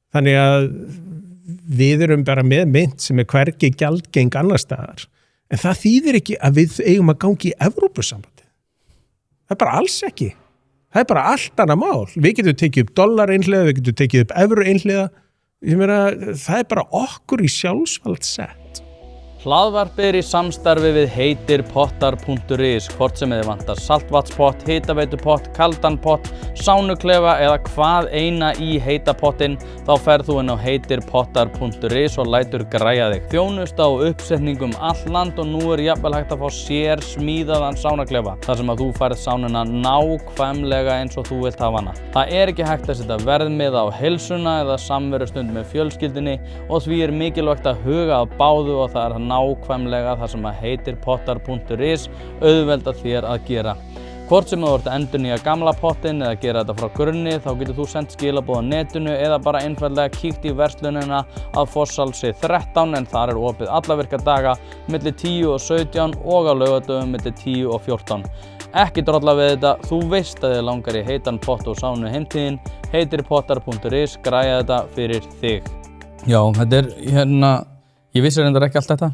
Þannig að við erum bara með mynt sem hvergi gjaldgeng annar staðar. En það þýðir ekki að við eigum að gangi í Evrópusambandi. Það bara alls ekki. Það bara allt annað mál. Við getum tekið upp dollar einhliða, við getum tekið upp evru einhliða. Það bara okkur í sjálfsvald sett.
Hlaðvarpið í samstarfi við heitirpottar.is, hvort sem þið vantar saltvatnspott, hitaveitupott, kaldan pott, sánuklefa eða hvað eina í heita pottinn, þá ferð þú inn á heitirpottar.is og lætur græja þig. Þjónusta og uppsetningum all land og nú jafnvel hægt að fá sér smíðaðan sánuklefa, þar sem að þú færð sánuna nákvæmlega eins og þú vilt hafa hana. Það ekki hægt að setja verðmiða á heilsuna eða samverustund með fjölskyldunni og því mikilvægt að huga að báðu og það nákvæmlega það sem að heitirpottar.is auðvelda þér að gera. Hvort sem þú ert að endurnýja gamla pottinn eða gera þetta frá grunni, þá getur þú sendt skilaboð á netinu eða bara einfaldlega kíkt í verslunina að Fossalsi 13, en þar opið alla virka daga milli 10 og 17 og á laugardögum milli 10 og 14. Ekki drolla við þetta, þú veist að þið langar í heitan pott og sánu heimtíðin, heitirpottar.is græja þetta fyrir þig. Já, þetta hérna, ég vissi reyndar ekki allt þetta,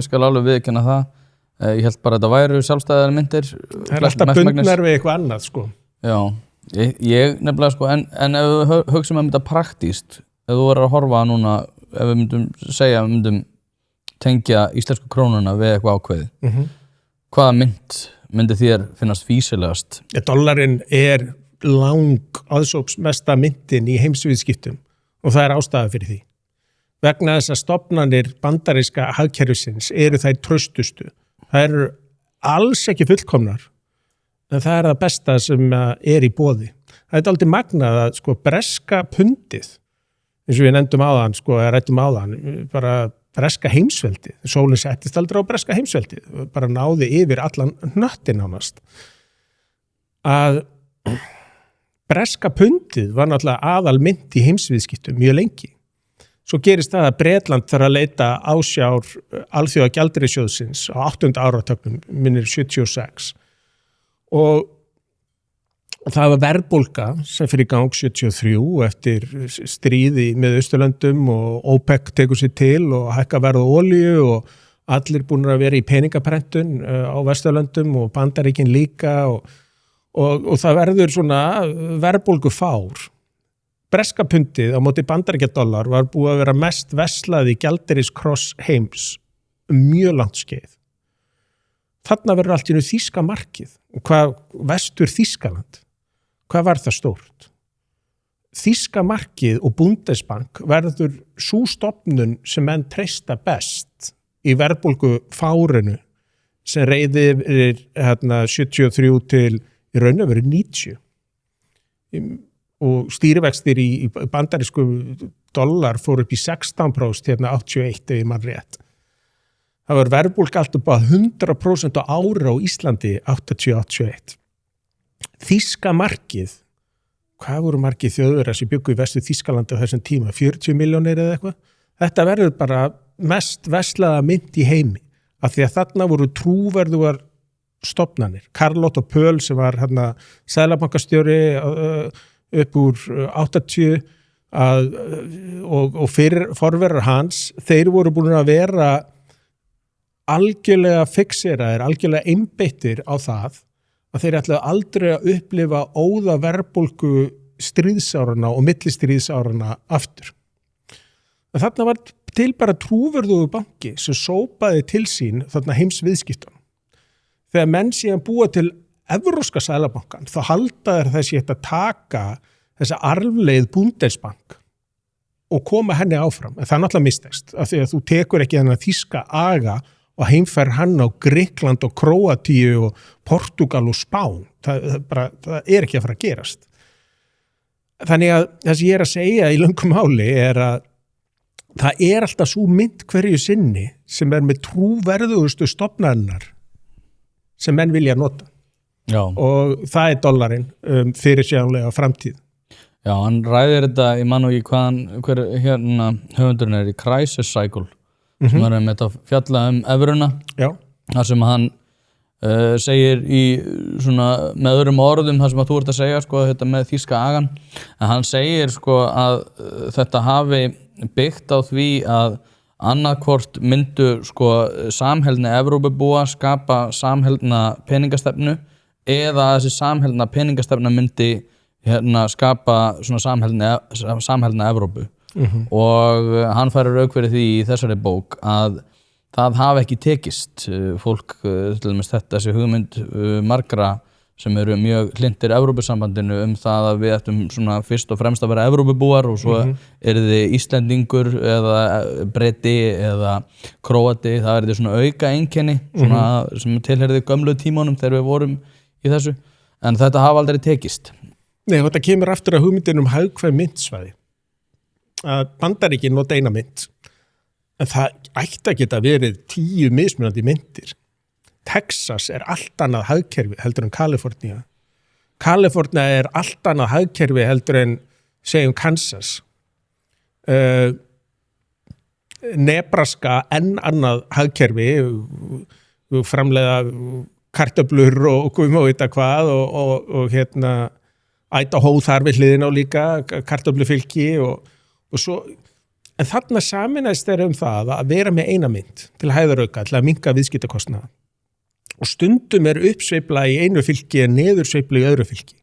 skal alveg viðurkenna það. Ég held bara að þetta væru sjálfstæðar myndir.
Það er alltaf bundnar við eitthvað annað,
Já, ég nefnilega, en ef við hugsum þetta praktískt, ef þú verður að horfa núna, ef við myndum segja, við myndum tengja íslensku krónuna við eitthvað ákveðið, hvaða myndi þér finnast fýsilegast?
Dollarinn aðsópsmesta myntin í heimsviðskiptum og það ástæða fyrir því. Vegna þess að stofnanir bandaríska hagkerfisins eru þær traustustu. Það eru alls ekki fullkomnar, en það það besta sem í boði. Það aldrei magnað að breska pundið, eins og við nefndum áðan, ræddum áðan, bara breska heimsveldið. Sólin settist aldrei á breska heimsveldið, bara náði yfir allan hnöttinn nánast. að breska pundið var náttúrulega aðal mynt í heimsviðskiptum mjög lengi. Svo gerist það að Bretland þarf að leita ásjár alþjóða gjaldeyrisjóðsins á 8. áratögnum, minnir 76. Og það var verðbólga sem fyrir gang 73 eftir stríði með Austurlöndum og OPEC tekur sér til og hækka verð á olíu og allir búin að vera í peningaprentun á Vesturlöndum og Bandaríkin líka og það verður svona verðbólgufár. Breska pundið á móti bandaríkjadollar var búið að vera mest verslaði gjaldeyriskross heims mjög langt skeið. Þarna verður allt í einu þýska markið. Hvað vestur Þýskaland? Hvað var það stórt? Þýska markið og Bundesbank verður sú stofnun sem menn treysta best í verðbólgufárinu sem reiði yfir 73 til í raun og veru 90. Og stýrivextir í bandarísku dollar fór upp í 16% hérna 81 ef ég man rétt. Það var verðbólga allt upp á 100% á ári á Íslandi 80-81. Þýska markið, hvað voru markið þjóðverðar sem byggu í vestu Þýskalandi á þessum tíma? 40 milljónir eða eitthvað? Þetta verður bara mest verslaða mynt í heimi af því að þarna voru trúverðugar stofnanir. Karl Otto Pöhl sem var seðlabankastjóri upp úr 80 og forverar hans, þeir voru búin að vera algjörlega fixeraðir, algjörlega einbeittir á það að þeir ætlaðu aldrei að upplifa óða verðbólgu stríðsárana og millistríðsárana aftur. En þarna var til bara trúverðugu banki sem sópaði til sín þarna heimsviðskiptunum. Þegar menn síðan búa til evróska seðlabankan, þá halda þeir þessi að taka þessa arfleið Bundesbank og koma henni áfram. En það náttúrulega mistekst, af því að þú tekur ekki þennan þýska aga og heimfer hann á Grikkland og Króatíu og Portugal og Spán. Það er ekki að fara að gerast. Þannig að það sem ég er að segja í löngum máli er að það er alltaf svo mynt hverju sinni sem er með trúverðugustu stofnarinnar sem menn vilja nota.
Já.
Og það er dollarinn fyrir sjáanlega framtíð.
Já, hann ræðir þetta, ég man nú ekki hver höfundurinn er í Crisis Cycle sem er með að fjalla evruna. Já. Þar sem hann segir í svona með öðrum orðum þar sem að þú ert að segja sko, þetta með þýska agan, en hann segir sko að þetta hafi byggt á því að annarkvort myndu sko samheldni Evrópubúa skapa samheldna peningastefnu eða þessi samheldna peningastefna myndi skapa svona samheldna Evrópu. Og hann færir rauk fyrir því í þessari bók að það hafi ekki tekist. Fólk, til dæmis þessi hugmynd margra sem eru mjög hlindir Evrópusambandinu það að við ættum svona fyrst og fremst að vera Evrópubúar og svo yrði Íslendingur eða Breti eða Króati, það yrði svona auka einkenni svona sem tilheyrði gömlu tímanum þegar við vorum í þessu, en þetta hafa aldrei tekist.
Nei, þetta kemur aftur að hugmyndin hagkvæm myntsvæði. Að Bandaríkin nota eina mynd, en það ætti að geta verið 10 mismunandi myntir. Texas er allt annað hagkerfi heldur en Kalifornía. Kalifornía er allt annað hagkerfi heldur en segjum Kansas. Nebraska enn annað hagkerfi, framleiða kartöflur og hvað má vita hvað og Idaho þar við hliðina á líka kartöflufylki og svo, en þarna saminæst þeir það að vera með eina mynd til að hæðarauka, til að minnka viðskiptakostnaða. Og stundum er uppsveifla í einu fylki en neðursveifla í öðru fylki.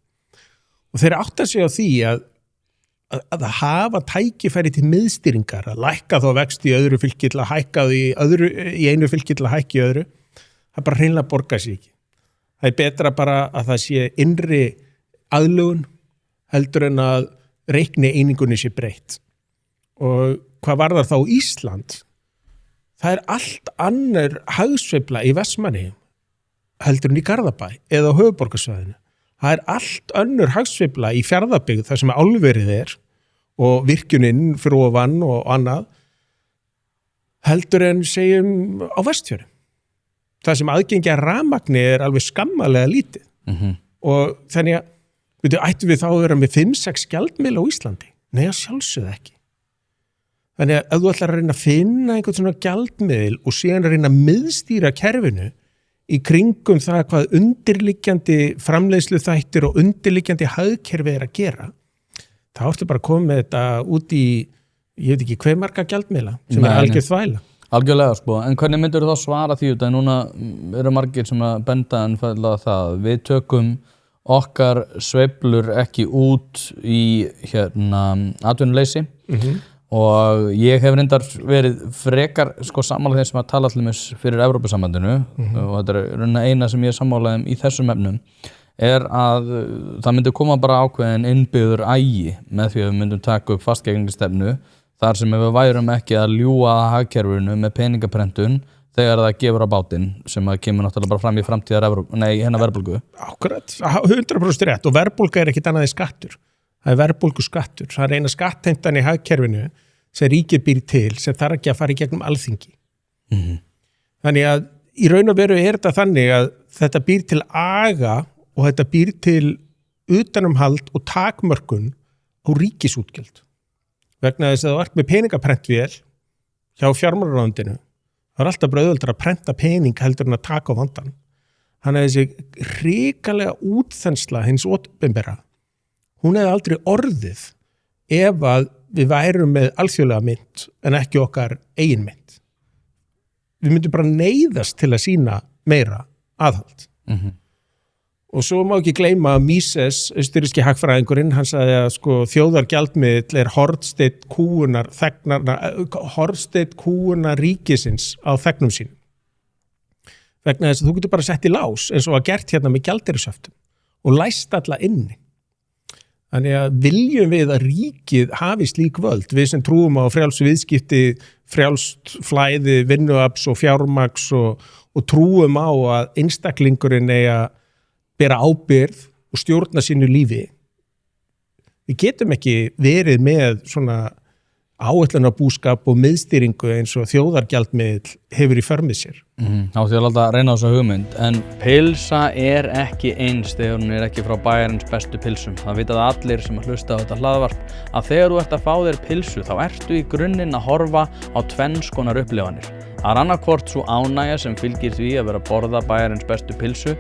Og þeir átta sig á því að hafa tækifæri til miðstýringar, að lækka þá vexti í öðru fylki til að hækka í einu fylki til að hækka í öðru, það bara hreinlega borgar sig ekki. Það er betra bara að það sé innri aðlögun heldur en að reikni einingunni sé breytt. Og hvað varðar þá Ísland? Það er allt annar hagsveifla í Vestmannaeyjum heldur en í Garðabæ eða á höfuðborgarsvæðinu. Það er allt önnur hagsveifla í Fjarðabyggð þar sem álverið er og virkjunin fyrir ofan og annað heldur en segjum á Vestfjörðum. Það sem aðgengi að rafmagni er alveg skammalega lítið. og þannig að ættum við þá að vera með 5-6 gjaldmiðla á Íslandi? Nei, að sjálfsögðu ekki. Þannig að ef þú ætlar að reyna að finna einhvern svona gjaldmiðil og síðan að reyna að miðstýra kerfinu í kringum það hvað undirliggjandi framleiðslu þættir og undirliggjandi hagkerfi að gera, þá ertu bara að koma með þetta út í, ég veit ekki hve marga gjaldmiðla sem algjör þvæla.
Algjörlega sko, en hvernig myndur þú þá svara því út að núna eru margir sem að benda einfallega það, við tökum okkar sveiflur ekki út í atvinnuleysi og ég hef reyndar verið frekar sko sammála þeim sem að tala allir fyrir Evrópusambandinu og þetta er eina sem ég er sammálaðum í þessum efnum er að það myndi koma bara ákveðin innbyggður ægi með því að við myndum taka upp fastgengisstefnu þar sem við værum ekki að ljúga hagkerfinu með peningaprentun þegar það gefur á bátinn sem að kemur náttúrulega bara fram í framtíðar verðbólgu.
Akkurat, 100% rétt og verðbólga er ekkit annað en skattur. Það er verðbólgu skattur. Það er eina skattheimtan í hagkerfinu sem ríkið býr til sem þarf ekki að fara í gegnum alþingi. Þannig að í raun og veru er þetta þannig að þetta býr til aga og þetta býr til utanumhald og takmörkun á ríkisútgjöld. Vegna þess að þú ert með peningaprentvél hjá fjármálaráðuneytinu, það er alltaf auðveldara að prenta pening heldur en að taka á vandan. Þannig að þessi hrikalega útþensla hins opinbera, hún hefði aldrei orðið ef að við værum með alþjóðlega mynt en ekki okkar eigin mynt. Við myndum bara neyðast til að sýna meira aðhald. Og svo má ekki gleyma að Mises, austurríski hagfræðingurinn, hann sagði að sko, þjóðargjaldmiðill er hornsteinn kúgunar ríkisins á þegnum sínum. Vegna þess að þú getur bara sett í lás eins og að gert hérna með gjaldeyrisöftum og læst alla inni. Þannig að viljum við að ríkið hafi slík völd, við sem trúum á frjáls viðskipti, frjálst flæði, vinnuafls og fjármagns og trúum á að einstaklingurinn eigi að bera ábyrgð og stjórna sínu lífi. Við getum ekki verið með svona áætlunarbúskap og miðstýringu eins og þjóðargjaldmiðill hefur í för með sér.
Þá því að láta reyna á þessa hugmynd, en pilsa er ekki eins þegar hún er ekki frá bæjarins bestu pilsum. Það vitað allir sem að hlusta á þetta hlaðvarp að þegar þú ert að fá þér pilsu þá ertu í grunninn að horfa á tvenns konar upplifanir. Það er annarkvort svo ánægja sem fylgir því að vera að borða bæjarins bestu pilsu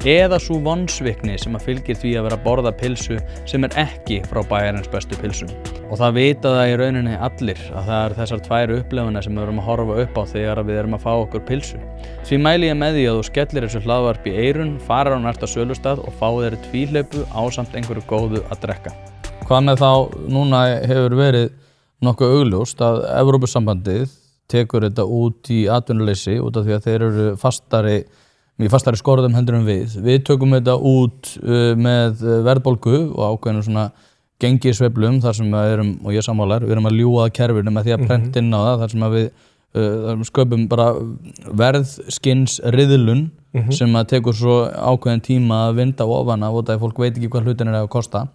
eða svo vonsvikni sem að fylgir því að vera að borða pilsu sem er ekki frá bæjarins bestu pilsum. Og það vita það í rauninni allir að það eru þessar tvær upplifanir sem við erum að horfa upp á þegar við erum að fá okkur pilsu. Því mæli ég með því að þú skellir þessu hlaðvarp í eyrun, farir á næsta sölustað og fá þér tvíhlaupu ásamt einhverju góðu að drekka. Hvað með þá núna hefur verið nokkuð augljóst að Evrópusambandið tekur þetta út í atvinnuleysi út af því að þeir eru fastari skorðum heldur en við. Við tökum þetta út með verðbólgu og ákveðinu svona gengisveiflum þar sem við erum, og ég sammálar, við erum að ljúga að kerfinu með því að prenta inn á það þar sem að við sköpum bara verðskinsriðlun sem að tekur svo ákveðin tíma að vinda ofan af og það fólk veit ekki hvað hlutin er að kosta.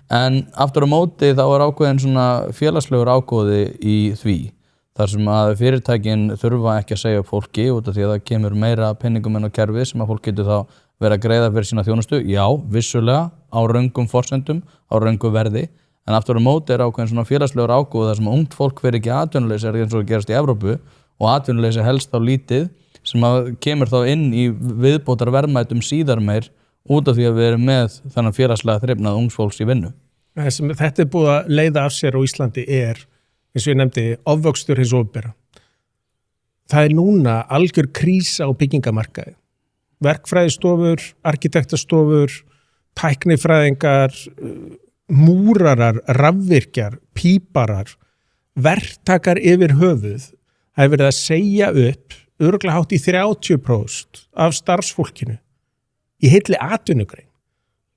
En aftur á móti þá er ákveðin svona félagslegur ágóði í því. Þar sem að fyrirtækin þurfa ekki að segja upp fólki út af því að það kemur meira penningum inn á kerfi sem að fólk getur þá verið að greiða fyrir sína þjónustu. Já, vissulega á röngum forsendum, á röngu verði, en aftur á móti er ákveðin svona félagslegur ágóð þar sem ungt fólk verið ekki atvinnuleysi eins og gerast í Evrópu og atvinnuleysi helst á lítið sem að kemur þá inn í viðbótar verðmætum síðar meir út af því að við erum með þannig félagslega þrifnað ungs fólks í vinnu.
Þetta er búið að leiða af sér á Íslandi eins og ég nefndi, ofvöxtur hins opinbera. Það er núna algjör krísa á byggingamarkaði. Verkfræðistofur, arkitektastofur, tæknifræðingar, múrarar, rafvirkjar, píparar, verktakar yfir höfuð. Það er verið að segja upp örugglega hátt í 30% af starfsfólkinu í heilli atvinnugrein.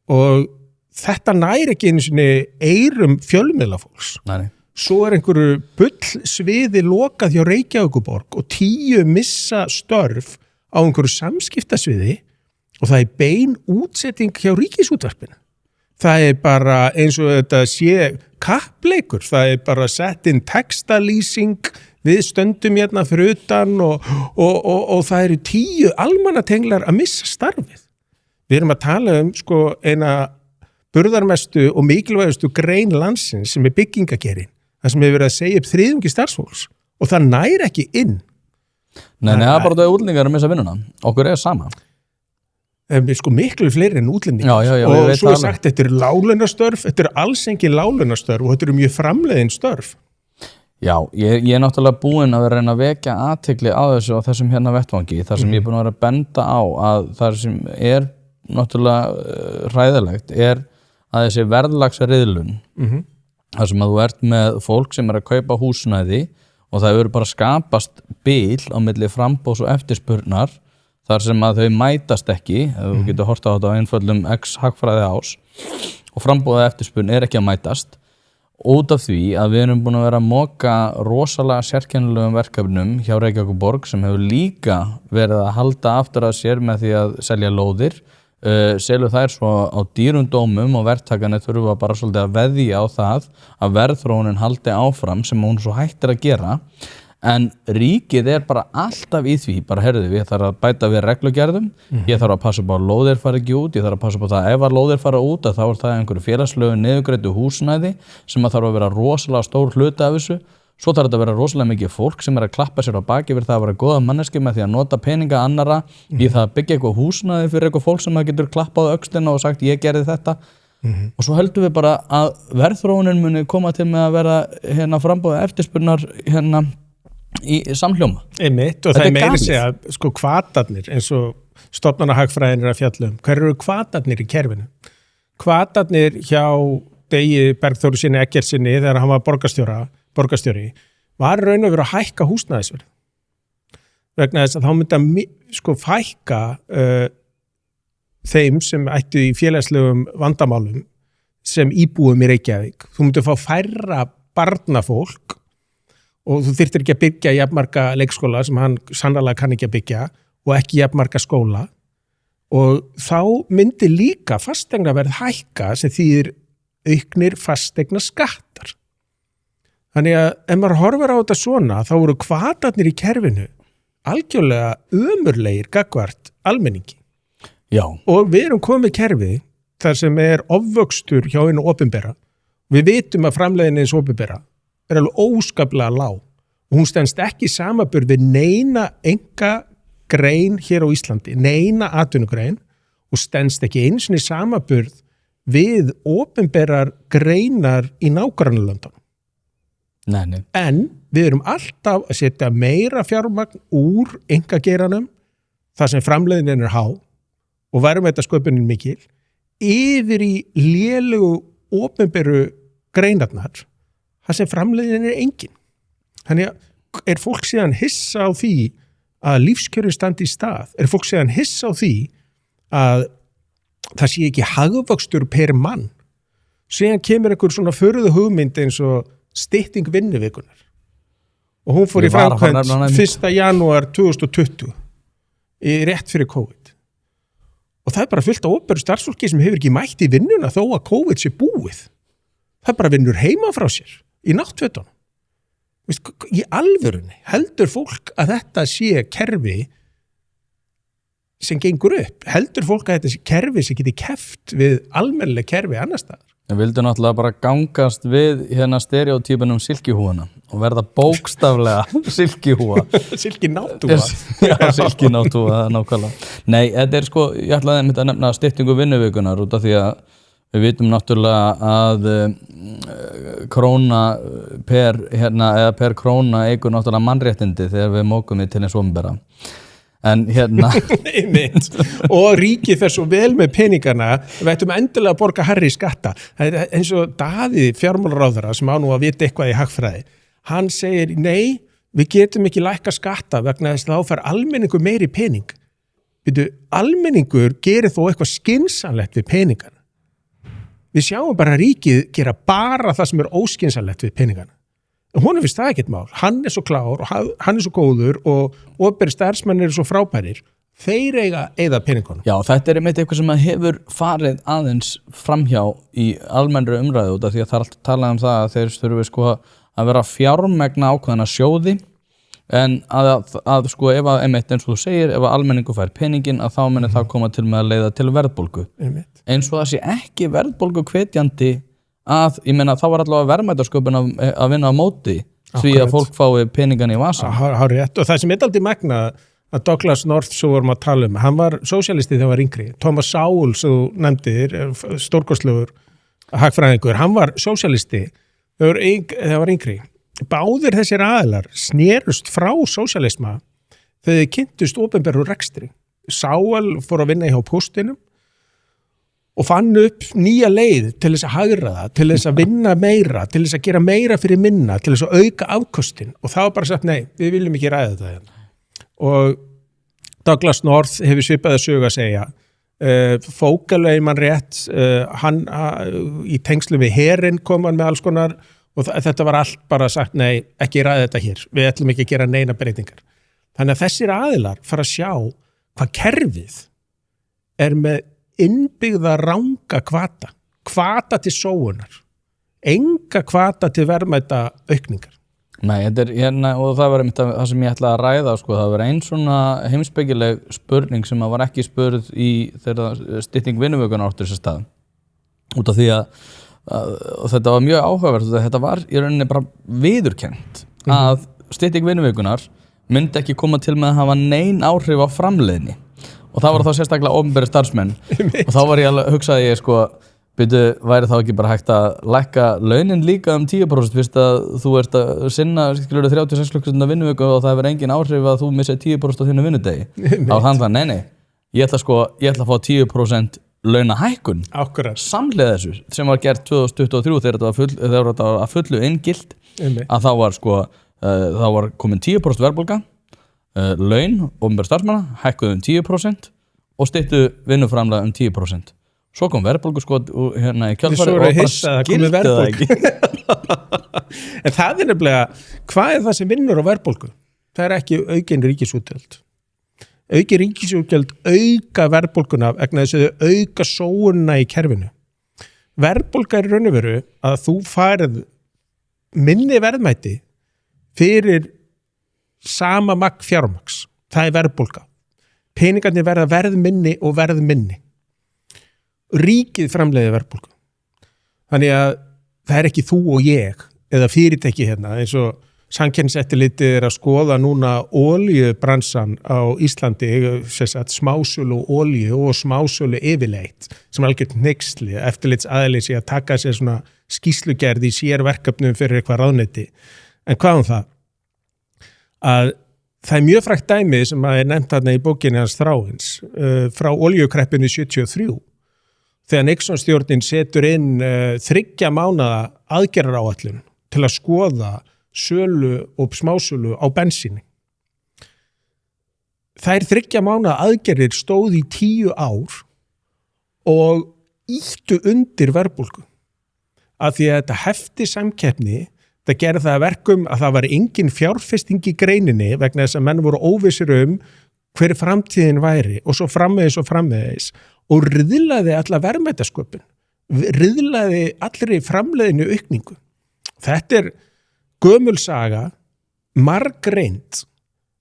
Og þetta næri ekki einu sinni eyrum fjölmiðlafólks.
Nei.
Svo er einhverju bullsviði lokað hjá Reykjavíkurborg og 10 missa störf á einhverju samskiptasviði og það er bein útsetting hjá Ríkisútvarpinu. Það er bara eins og þetta sé kappleikur, það er bara sett inn textalýsing, við stöndum hérna fyrir utan og það eru 10 almannatenglar að missa starfið. Við erum að tala sko eina burðarmestu og mikilvægustu grein landsins sem byggingagerin, það sem hefur verið að segja upp þriðjungi starfsfólks og það nær ekki inn.
Nei, það er bara það útlendingar að missa vinnuna. Okkur sama.
Sko miklu fleiri en útlendingar.
Já,
og svo sagt, þetta eru láglaunastörf, þetta eru alls engin láglaunastörf og þetta eru mjög framleiðin störf.
Já, ég er náttúrulega búinn að vera að reyna að vekja athygli á þessu og þessum hérna vettvangi, þar sem ég er búinn að vera að benda á að það sem er náttúrulega hræðilegt er að þessi verðlagsriðlun, þar sem að þú ert með fólk sem er að kaupa húsnæði og það hefur bara skapast bil á milli framboðs og eftirspurnar, þar sem að þau mætast ekki, þú getur hort á þetta á einföllum hagfræði ás og framboð og eftirspurn er ekki að mætast út af því að við erum búin að vera að moka rosalega sérkennilegum verkefnum hjá Reykjavíkurborg sem hefur líka verið að halda aftur að sér með því að selja lóðir, selju þær svo á dýrum dómum og verktakarnir þurfa bara svolítið að veðja á það að verðþróunin haldi áfram sem hún svo hættir að gera. En ríkið er bara alltaf í því, bara heyrðu, ég þarf að bæta við reglugerðum, ég þarf að passa upp á að lóðir fara ekki út, ég þarf að passa upp á það ef að lóðir fara út að þá er það einhverju félagslegu niðurgreiddu húsnæði sem að þarf að vera rosalega stór hluti af þessu, svo þarf þetta að vera rosalega mikið fólk sem er að klappa sér á baki fyrir það að vera góða manneski með því að nota peninga annarra, ég þarf að byggja eitthvað húsnæði fyrir eitthvað fólk sem að getur klappað á öxlina og sagt ég gerði þetta. Og svo höldum við bara að verðþróunin muni koma til með að vera framboð eftirspurnar í samhljóma.
Einmitt, og það er meira segja sko hvatarnir eins og stofnanahagfræðin er að fjalla hver eru hvatarnir í kerfinu? Hvatarnir hjá Degi Bergþórusyni Eggertssyni þegar hann var borgarstjóri var raun og veru að hækka húsnæðisverð vegna þess að þá myndi að sko fækka þeim sem ættu í félagslegum vandamálum sem íbúum í Reykjavík. Þú myndi að fá færra barnafólk og þú þyrftir ekki að byggja jafnmarga leikskóla sem hann sannarlega kann ekki að byggja og ekki jafnmarga skóla og þá myndi líka fasteignaverð hækka sem þýðir auknir fasteigna skattar. Þannig að ef maður horfir á þetta svona þá voru hvatarnir í kerfinu algjörlega ömurlegir gagnvart almenningi.
Já. Og
við erum komið kerfi þar sem er ofvöxtur hjá einu opinbera. Við vitum að framleiðin eins opinbera er alveg óskaplega lág og hún stendst ekki í samanburð við neina enga grein hér á Íslandi, neina atvinnugrein og stendst ekki einu sinni í samanburð við opinberar greinar í nágrannalöndunum.
Nei.
En við erum alltaf að setja meira fjármagn úr einkageiranum þar sem framleiðin er há og verðmætasköpunin mikil yfir í lélegu opinberu greinarnar það sem framleiðin er engin. Þannig að er fólk síðan hissa á því að lífskjörin standi í stað? Er fólk síðan hissa á því að það sé ekki hagvöxtur per mann? Síðan kemur einhver svona förðu hugmynd eins og stytting vinnuvikunar. Og hún fór í framkvæmd 1. janúar 2020 rétt fyrir COVID. Og það er bara fullt af opinberu starfsfólki sem hefur ekki mætt í vinnuna þó að COVID sé búið. Það bara vinnur heima frá sér. Í náttfötunum. Í alvörunni heldur fólk að þetta sé kerfi sem gengur upp. Heldur fólk að þetta sé kerfi sem geti keppt við almennileg kerfi annar staðar.
Við vildum náttúrulega bara gangast við stereotypunum silkihúana og verða bókstaflega silkihúa.
Silkináttúa.
Já, silkináttúa, nákvæmlega. Nei, þetta er sko, ég ætlaði að nefna styttingu vinnuvikunar út af því að við vitum náttúrulega að króna per króna eigur náttúrulega mannréttindi þegar við mókum við til eins opinbera. En
og ríkið fer svo vel með peningana, við ættum endilega að borga hærri skatta. Það er eins og Daði fjármálaráðherra sem á nú að vita eitthvað í hagfræði. Hann segir, nei, við getum ekki lækka skatta vegna þess að þá fer almenningur meiri pening. Almenningur gerir þó eitthvað skynsamlegt við peningana. Við sjáum bara að ríkið gera bara það sem er óskynsamlegt við peningana. En honum finnst það ekkert mál. Hann er svo klár og hann er svo góður og opinberir starfsmenn eru svo frábærir. Þeir eiga eyða peningunum.
Já, þetta er einmitt eitthvað sem hefur farið aðeins framhjá í almennri umræðu út af því að það er alltaf talað um það að þeir þurfi sko að vera fjármagna ákveðna sjóði en að sko ef að einmitt eins og þú segir, ef að almenningu fær peningin að þá muni það koma til með að leiða til verðbólgu eins og það sé ekki verðbólgu hvetjandi að, ég meina þá var allavega verðmætasköpun að vinna á móti því að fólk fái peningan í vasan.
Hárrétt, og það sem aldrei magna að Douglas North, svo vorum að tala hann var sósíalisti þegar hann var yngri. Thomas Sowell, sem þú nefndir, stórkostlegur hagfræðingur, hann var sósíalisti þegar hann var yngri. Báðir þessir aðilar snerust frá sósíalisma þegar þið kynntust opinberu rekstri. Sowell fór að vinna hjá póstinum og fann upp nýja leið til þess að hagræða, til þess að vinna meira, til þess að gera meira fyrir minna, til þess að auka afkostin og það var bara sagt, nei, við viljum ekki ræða þetta hérna. Og Douglas North hefur svipað að sögu að segja Fókalögin mann rétt hann í tengslu við herinn kom hann með alls konar og þetta var allt bara sagt, nei, ekki ræða þetta hér, við ætlum ekki að gera neina breytingar. Þannig að þessir aðilar fara að sjá hvað kerfið er með innbyggða ranga hvata til sóunar, enga hvata til verðmæta aukningar.
Nei, þetta hérna, og það var einmitt það sem ég ætlaði að ræða, sko, það var ein svona heimspekileg spurning sem var ekki spurð í þegar stytting vinnuvikunar áttur sér stað. Út af því og þetta var mjög áhugavert, þetta var í rauninni bara viðurkennt að stytting vinnuvikunar myndi ekki koma til með að hafa nein áhrif á framleiðni. Og það var þá sérstaklega opinberir starfsmenn og þá var ég að hugsaði ég, sko, væri þá ekki bara hægt að lækka launin líka 10% fyrst að þú ert að sinna 36 klukkustunda vinnuviku og það hefur engin áhrif að þú missir 10% á þínu vinnudegi. Þá var þannig að nei, ég ætla að fá 10% launahækkun samhliða þessu sem var gert 2023 þegar þetta var að fullu inngilt að þá var komin 10% verðbólga, laun opinberra starfsmanna hækkuðu 10% og styttu vinnuframlag 10%. Svo kom verðbólguskot hérna í kjölfarið og bara skildi það ekki.
En það er nefnilega, hvað er það sem vinnur á verðbólgu? Það er ekki aukin ríkisútgjöld. Aukin ríkisútgjöld auka verðbólguna vegna þess að þau auka sóunina í kerfinu. Verðbólga er í raun og veru að þú færð minni verðmæti fyrir sama magn fjármagns. Það er verðbólga. Peningarnir verða verðminni og verðminni. Ríkið framleiði verðbólgu. Þannig að það er ekki þú og ég eða fyrirtæki hérna eins og Samkeppniseftirlitið er að skoða núna olíubransan á Íslandi, smásölu olíu og smásölu yfirleitt sem algjört hneyksli, eftirlitsaðili sé að taka sér svona skýrslugerð í sér verkefnum fyrir eitthvað ráðuneyti. En hvað það? Að það er mjög frægt dæmi sem að er nefnt þarna í bókinni hans Þráins frá olíukreppinu 73. Þegar Nixon-stjórnin setur inn 3 mánaða aðgerðaráætlun til að skoða sölu og smásölu á bensíni. Þær 3 mánaða aðgerðir stóð í 10 ár og ýttu undir verðbólgu. Af því að þetta hefti samkeppni, það gerði það að verkum að það var engin fjárfesting í greininni vegna þess að menn voru óvissir hver framtíðin væri og svo framvegis og riðlaði alla verðmætasköpun, riðlaði allri framleiðinu aukningu. Þetta er gömul saga, margreind,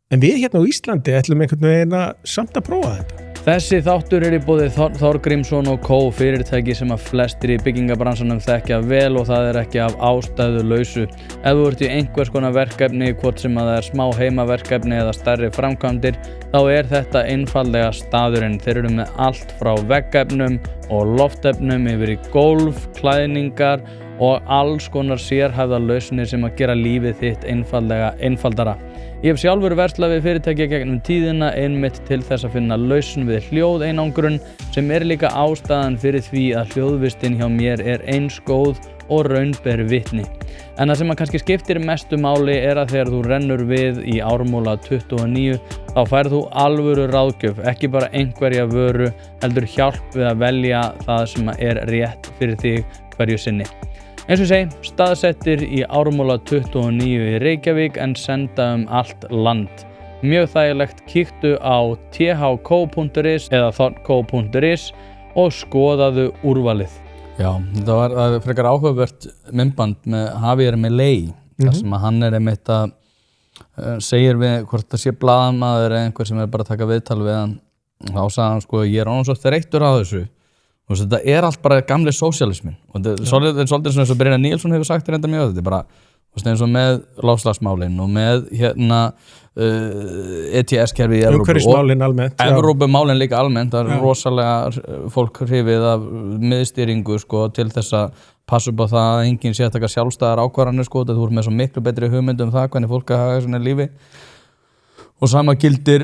en við hérna á Íslandi ætlum einhvern veginn samt að prófa þetta.
Þessi þáttur er í boði Þorgrímsson & Co. fyrirtæki sem að flestir í byggingabransanum þekkja vel og það er ekki af ástæðu lausu. Ef þú ert í einhvers konar verkefni, hvort sem að það er smá heimaverkefni eða stærri framkvæmdir, þá er þetta einfaldlega staðurinn. Þeir eru með allt frá veggefnum og loftefnum yfir í gólf, klæðningar og alls konar sérhæfðar lausnir sem að gera lífið þitt einfaldara. Ég hef sjálfur verslað við fyrirtæki gegnum tíðina einmitt til þess að finna lausn við hljóðeinangrun sem er líka ástæðan fyrir því að hljóðvistin hjá mér er eins góð og raun ber vitni. En það sem að kannski skiptir mestu máli er að þegar þú rennur við í Ármúla 29 þá færð þú alvöru ráðgjöf, ekki bara einhverja vöru, heldur hjálp við að velja það sem er rétt fyrir þig hverju sinni. Eins og segi, staðsettir í Ármúla 29 í Reykjavík en senda allt land. Mjög þægilegt, kíktu á thco.is eða thorco.is og skoðaðu úrvalið. Já, þetta var frekar áhugavert myndband með Javier Milei, þar sem að hann er einmitt að segir við hvort það sé blaðamaður eða einhver sem bara að taka viðtal við hann, þá sagði hann sko, ég orðinn svo þreyttur á þessu. Þetta allt bara gamli sósíalismin og þetta svolítið eins og Brynjar Níelsson hefur sagt reynda mjög, þetta bara eins og með loftslagsmálin og með ETS-kerfi í Evrópu
umhverfismálin almennt,
Evrópumálin líka almennt, það rosalega fólk hrifið af miðstýringu sko, til þess að passa upp á það að enginn sé að taka sjálfstæðar ákvarðanir sko, þú ert með svo miklu betri hugmynd það hvernig fólk að hafa svona lífi og sama gildir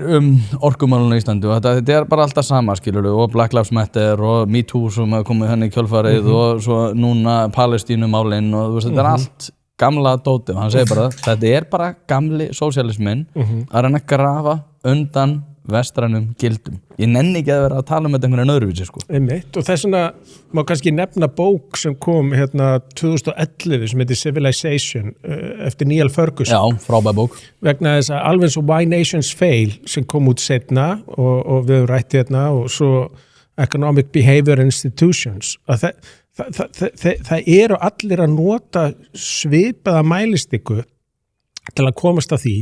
orkumálun í Íslandi og þetta bara alltaf sama skilur og Black Lives Matter og Me Too sem hafa komið henni í kjölfarið og svo núna Palestínumálin og þetta allt gamla dóti og hann segir bara þetta bara gamli sósíalismin að reyna að grafa undan vestrænum gildum. Ég nenni ekki að vera að tala þetta einhvern öðruvísi sko.
Einmitt, og þess vegna má kannski nefna bók sem kom 2011 sem heitir Civilization eftir Neil Ferguson.
Já, frábær bók. Vegna
þess að alveg svo Why Nations Fail sem kom út seinna og við höfum rætt og svo Economic Behavior Institutions. Það eru allir að nota svipaða mælistiku til að komast að því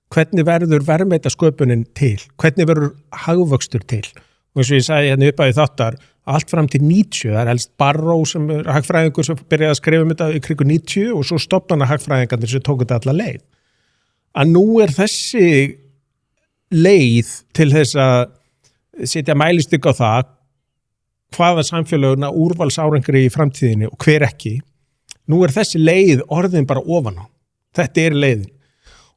hvernig verður verðmætasköpunin til, hvernig verður hagvöxtur til. Og eins og ég sagði hérna upp að þáttar, allt fram til 90, það helst Barrow sem hagfræðingur sem byrjaði að skrifa þetta í kringu 90 og svo stofnana hagfræðingarnir sem tóku þetta alla leið. Að nú þessi leið til þess að setja mælistik á það hvaða samfélöguna úrvalsárangri í framtíðinni og hver ekki. Nú þessi leið orðin bara ofan á. Þetta leiðin.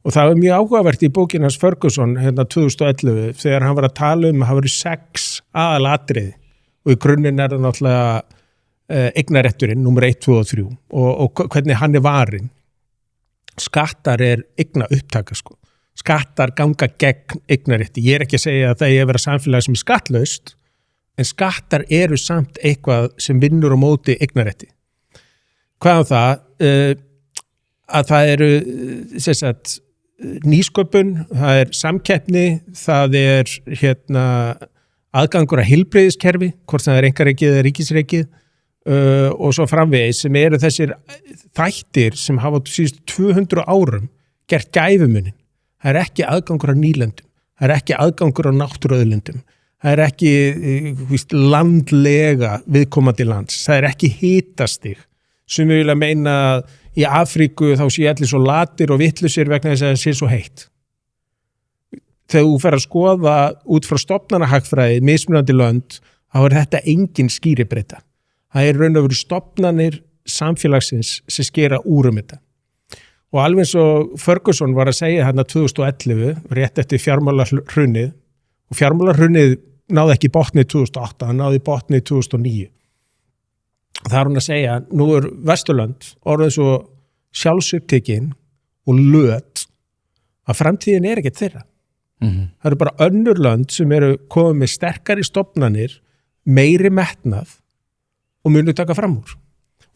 Og það var mjög áhugavert í bókin hans Ferguson 2011 þegar hann var að tala að það voru 6 aðalatriði og í grunninn það náttúrulega eignarétturinn, númer 1, 2 og 3 og hvernig hann varinn. Skattar eigna upptaka sko. Skattar ganga gegn eignarétti. Ég ekki að segja að það að vera samfélag sem skattlaust en skattar eru samt eitthvað sem vinnur á móti eignarétti. Hvað það? Að það eru nýsköpun, það samkeppni, það aðgangur að heilbrigðiskerfi, hvort það einkarekið eða ríkisrekið og svo framvegis sem eru þessir þættir sem hafa síðustu 200 árum gert gæfumuninn. Það ekki aðgangur að nýlendum, það ekki aðgangur á náttúruauðlindum, það ekki landlega viðkomandi lands, það ekki hitastig sem við vilja meina að í Afríku þá sé allir svo latir og vittlusir vegna þess að það sé svo heitt. Þegar þú fer að skoða út frá stofnanahagfræði, mismunandi lönd, þá þetta engin skýribreyta. Það raun og veru stofnanir samfélagsins sem skera úr þetta. Og alveg eins og Ferguson var að segja hérna 2011, rétt eftir fjármálahrunið, og fjármálahrunið náði ekki botnið 2008, það náði botnið 2009. Það hún að segja, nú Vesturlönd orðið svo sjálfsupptekin og löt að framtíðin ekkert þeirra. Það eru bara önnur lönd sem eru komið með sterkari stofnanir, meiri metnað og munu taka fram úr.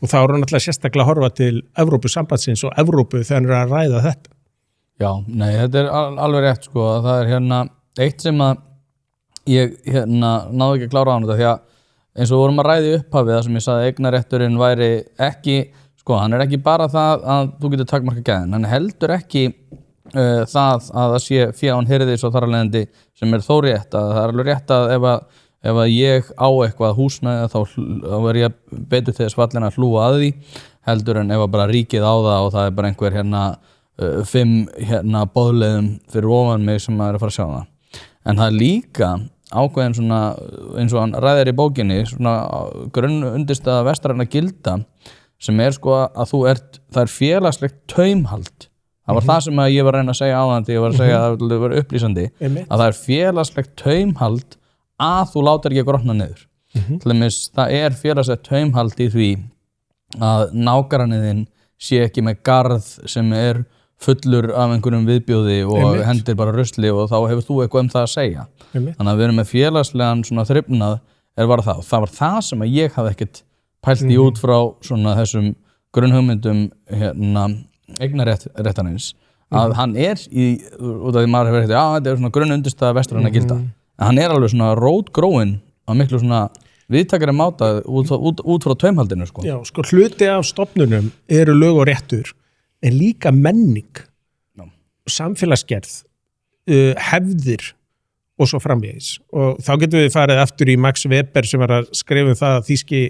Og þá hún alltaf sérstaklega að horfa til Evrópusambandsins og Evrópu þegar hann að ræða þetta.
Já, nei, þetta alveg rétt sko, það eitt sem að ég náðu ekki að klára á hann þetta því að eins og vorum að ræði upphafið það sem ég sagði eignarétturinn væri ekki, sko, hann ekki bara það að þú getur takmarka gæðin, hann heldur ekki það að sé fján hirðis og þar alvegandi sem þó rétt, að það alveg rétt að ef að ég á eitthvað húsnæði þá ég betur til þess fallin að hlúa að því heldur en ef að bara ríkið á það og það bara einhver 5 boðleiðum fyrir ofan mig sem að fara að sjá það. En það líka ákveðin svona, eins og hann ræðir í bókinni, svona grunnundirstaða vestræna gilda sem sko að það félagslegt taumhald. Það var það sem að ég var að reyna að segja áðan þegar ég var að segja að það var upplýsandi, að það félagslegt taumhald að þú látar ekki að grotna niður. Til dæmis, það félagslegt taumhald í því að nágranniðinn sé ekki með garð sem fullur af einhverjum viðbjóði og hendir bara rusli og þá hefur þú eitthvað það að segja. Þannig að við erum með félagslegan svona þrifnað var það. Það var það sem að ég hafði ekkert pælt í út frá svona þessum grunnhugmyndum eignarréttarins að hann út af því maður hefur eitthvað, já þetta svona grunnundirstaða vestræna gilda. En hann alveg svona rótgróinn á miklu svona viðtakari máta út frá taumhaldinu sko.
Já, sko hluti af stofnunum eru lög og réttur en líka menning. samfélagsgerð, hefðir og svo framvegis. Og þá getum við farið aftur í Max Weber sem var að skrifa það að þýski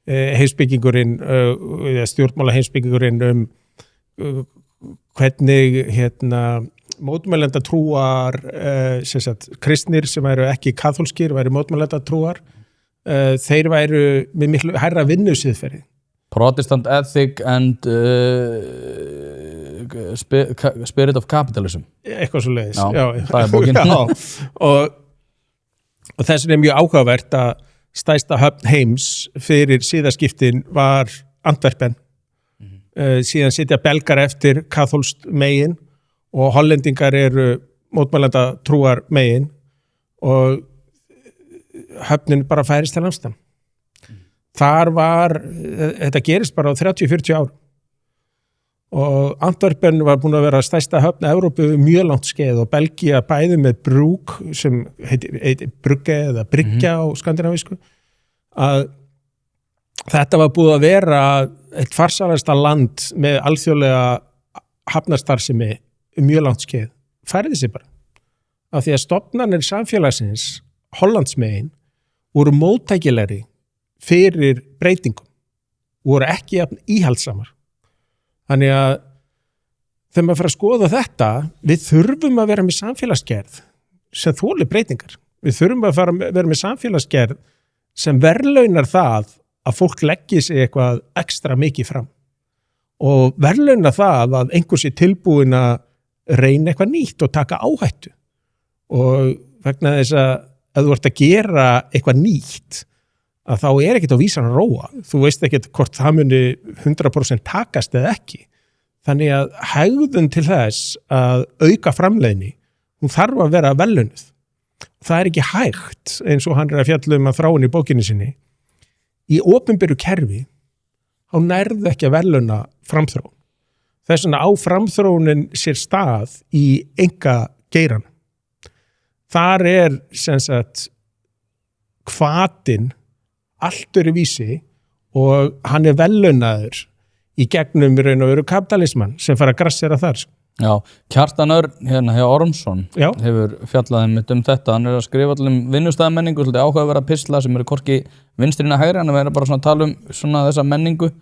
heimspekingurinn, stjórnmála heimspekingurinn hvernig mótmælenda trúar, kristnir sem væru ekki kaþólskir, væru mótmælenda trúar, þeir væru með miklu hærra vinnusiðferði.
Protestant ethic and spirit of capitalism.
Eitthvað svo leiðis.
Já, það er bókin.
Og þess vegna mjög áhugavert að stærsta höfn heims fyrir síðaskiptin var Antwerpen. Síðan sitja belgar eftir kaþólskt megin og hollendingar eru mótmælenda trúar megin og höfnin bara færist til Amsterdam. Þar þetta gerist bara á 30-40 ár og Antwerpen var búin að vera stærsta höfn Evrópu mjög langt skeið og Belgía bæði með brúk sem heitir brugge eða bryggja á skandinavísku að þetta var búið að vera eitt farsalasta land með alþjóðlega hafnarstarfsemi mjög langt skeið, færði sig bara af því að stofnanir samfélagsins Hollandsmegin voru móttækilegri fyrir breytingum voru ekki jafn íhaldsamar. Þannig að þegar maður fyrir að skoða þetta, við þurfum að vera með samfélagsgerð sem þolir breytingar. Við þurfum að vera með samfélagsgerð sem verðlaunar það að fólk leggji sig eitthvað ekstra mikið fram. Og verðlaunar það að einhver sé tilbúin að reyna eitthvað nýtt og taka áhættu. Og vegna þess að þú ert að gera eitthvað nýtt að þá ekkert á vísan að róa. Þú veist ekkert hvort það muni 100% takast eða ekki. Þannig að hegðun til þess að auka framleiðni, hún þarf að vera verðlaunuð. Það er ekki hægt, eins og hann að fjalla að þráin í bókinni sinni. Í opinberu kerfi, þá nærðu ekki að verðlauna framþróun. Þess vegna á framþróunin sér stað í enga geiran. Þar sem sagt hvatinn allt vísi og hann verðlaunaður í gegnum í raun og veru kapitalisman sem fara að grassera þar.
Já, Kjartan Örn hérna hjá Ormsson hefur fjallað einmitt þetta. Hann að skrifa allir vinnustæðamenningu, svolítið áhugaverða pistla sem eru hvorki vinstrina hægri, hann er bara svona að tala svona þessa menningu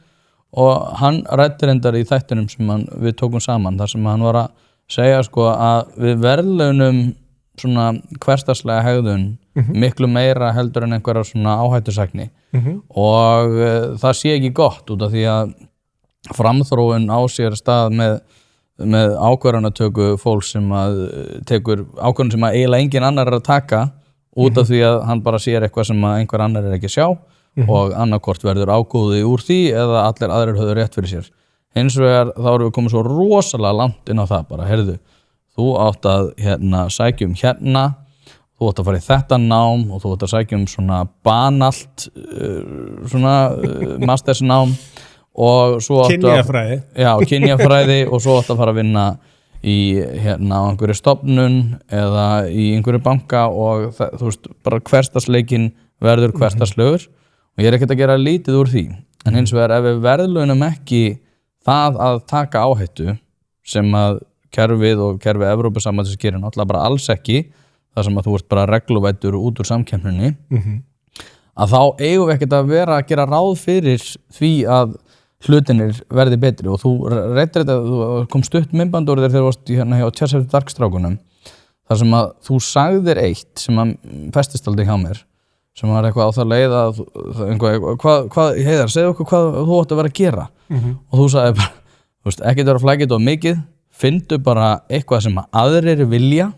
og hann ræddi reyndar í þættinum sem við tókum saman, þar sem hann var að segja að við verðlaunum svona hversdagslega hegðun miklu meira heldur en einhverja svona áhættusækni og það sé ekki gott út af því að framþróun á sér stað með ákvarðanatöku fólks sem að tekur ákvörðun sem að eiginlega engin annar er að taka út af því að hann bara sér eitthvað sem að einhver annar er ekki að sjá og annarkvort verður ágóði úr því eða allir aðrir höfðu rétt fyrir sér. Hins vegar þá erum við komið svo rosalega langt inn á það bara, heyrðu, þú átt að sækja hérna, þú átt að fara í þetta nám og þú átt að sækja svona banalt mastersnám og svo átt
kynjafræði.
Já, kynjafræði og svo átt að fara að vinna í á einhverju stofnun eða í einhverju banka og þú veist, bara hversdagsleikinn verður hversdagslegur og ég er ekkert að gera lítið úr því. En hins vegar ef við verðlaunum ekki það að taka áhættu sem að kerfið og kerfið Evrópusambandsins gerir náttúrulega bara alls ekki, þar sem að þú ert bara regluvæddur út úr samkeppninni, að þá eigum við ekkert að vera að gera ráð fyrir því að hlutinir verði betri og þú reytir þetta, þú kom stutt myndband úr þér þegar þú varst hérna hjá Chess of the Dark strákunum, þar sem að þú sagðir eitt sem að festist aldrei hjá mér, sem var eitthvað á það leið að hvað Heiðar, segðu okkur hvað þú átt að vera að gera og þú sagði bara, þú veist, ekkert vera að flækja þetta of mikið, findu bara eitthvað sem aðrir vilja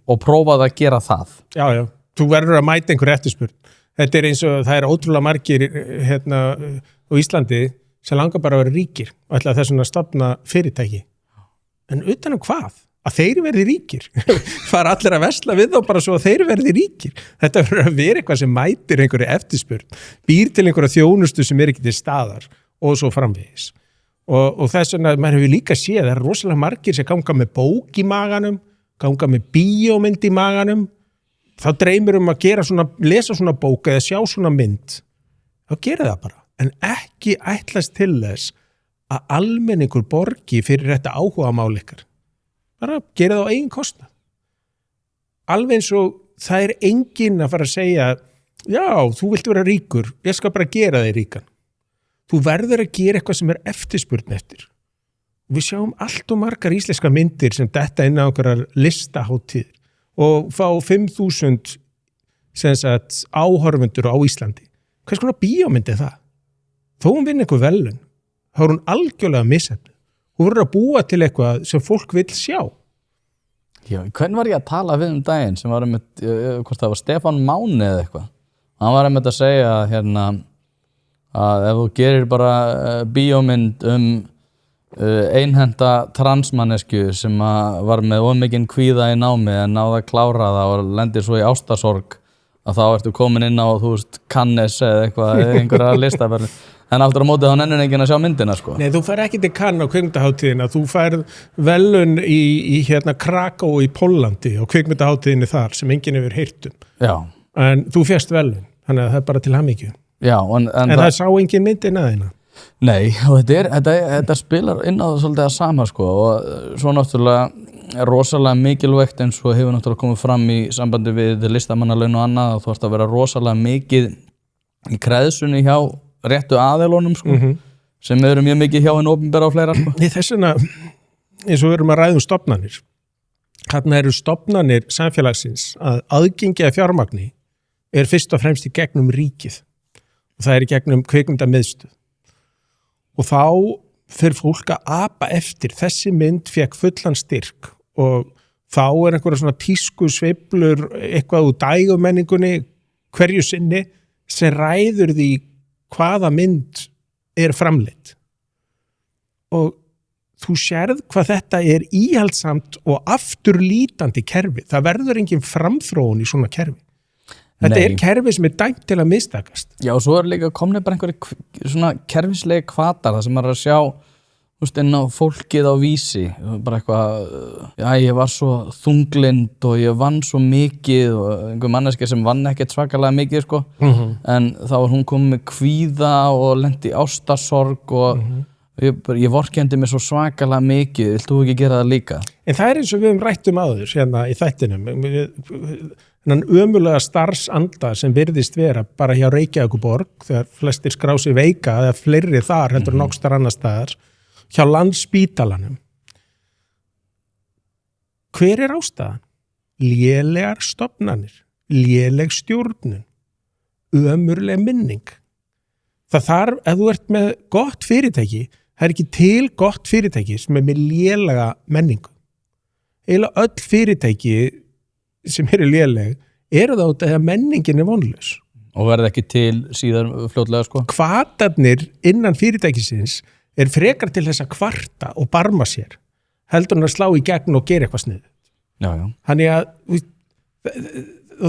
og prófaðu að gera það.
Já, þú verður að mæta einhver eftirspurn. Þetta eins og það ótrúlega margir hérna á Íslandi sem langar bara að vera ríkir og ætla þess að stofna fyrirtæki. En utan hvað? Að þeir verði ríkir. Fara allir að versla við þá bara svo að þeir verði ríkir. Þetta verður að vera eitthvað sem mætir einhverju eftirspurn, býr til einhverja þjónustu sem ekki til staðar og svo framvegis. Og þess vegna, maður hefur líka séð, það rosalega margir sem ganga með bók í maganum, ganga með bíómynd í maganum, þá dreymir að gera svona, lesa svona bók eða sjá svona mynd, þá gera það bara. En ekki ætlast til þess að almenningur borgi fyrir þetta áhugamál ykkar. bara gera það á eigin kostnað. Alveg eins og það enginn að fara að segja já, þú vilt vera ríkur, ég skal bara gera þig ríkan. Þú verður að gera eitthvað sem eftirspurn eftir. Við sjáum allt og margar íslenska myndir sem detta inn á einhverjar listaháttíðir og fá 5.000 áhorfendur á Íslandi. Hvers konar bíómynd það? Þó hún vinna eitthvað velun, þá hún algjörlega missefnið. Hún verður að búa til eitthvað sem fólk vill sjá.
Já, hvern var ég að tala við daginn sem var hvort það var Stefán Máni eða eitthvað? Hann var að segja að ef þú gerir bara bíómynd einhenda transmannesku sem var með ómikinn kvíða í námi en náði að klára það og lendir svo í ástarsorg að þá ertu komin inn á, þú veist, Cannes eða eitthvað, einhverja listaverð. En aftur á móti þá nennir enginn að sjá myndina, sko.
Nei, þú fær ekki til Cannes á kvikmyndaháttíðina, þú fær velun í Kraká í Póllandi og kvikmyndaháttíðinni þar sem enginn hefur heyrt um.
Já.
En þú fékkst velun, þannig að það bara til hamingju.
Já,
en það sá enginn myndina þína.
Nei, og þetta spilar inn á það svolítið að sama, sko, og svo náttúrulega rosalega mikilvægt eins og hefur náttúrulega komið fram í sambandi við listamannalaun og annað að þú ert að vera rosalega mikið í kreðsunni hjá réttu aðilunum, sko, sem eru mjög mikið hjá hinn opinbera og fleira, sko.
Þess vegna, eins og við erum að ræða stofnanir, þarna eru stofnanir samfélagsins að aðgengi að fjármagni fyrst og fremst í gegnum ríkið og það í gegnum kvikmyndamiðstöð. Og þá fyrir fólk að apa eftir, þessi mynd fekk fullan styrk og þá einhverja svona tísku sveiflur eitthvað úr dægumenningunni hverju sinni sem ræður því hvaða mynd framleidd. Og þú sérð hvað þetta íhaldsamt og afturlítandi kerfi. Það verður engin framþróun í svona kerfi. Þetta kerfi sem dæmt til að mistakast. Já, og svo
líka komnir bara einhverju svona kerfislegi hvatar, það sem maður að sjá, þú veist, inn á fólkið á Vísi, bara eitthvað, já, ég var svo þunglind og ég vann svo mikið og einhver manneski sem vann ekkert svakalega mikið, sko, en þá var hún komið með kvíða og lenti í ástarsorg og ég vorkenndi mig svo svakalega mikið, vilt þú ekki gera það líka?
En það eins og við rættum áður hérna í þættinum, þennan ömulega starfsanda sem virðist vera bara hjá Reykjavíkurborg þegar flestir skrá sig veika eða fleiri þar heldur nokkstaðar annar staðar hjá Landspítalanum. Hver ástæðan? Lélegar stofnanir, léleg stjórnun, ömurleg minning. Það þarf, ef þú ert með gott fyrirtæki, það ekki til gott fyrirtæki sem með lélega menningu. Eiginlega öll fyrirtæki sem léleg það út að menningin vonlaus.
Og verða ekki til síðan fljótlega, sko?
Hvatarnir innan fyrirtækisins frekar til þess að kvarta og barma sér, heldur hann að slá í gegn og gera eitthvað sniðugt.
Já, já.
Þannig að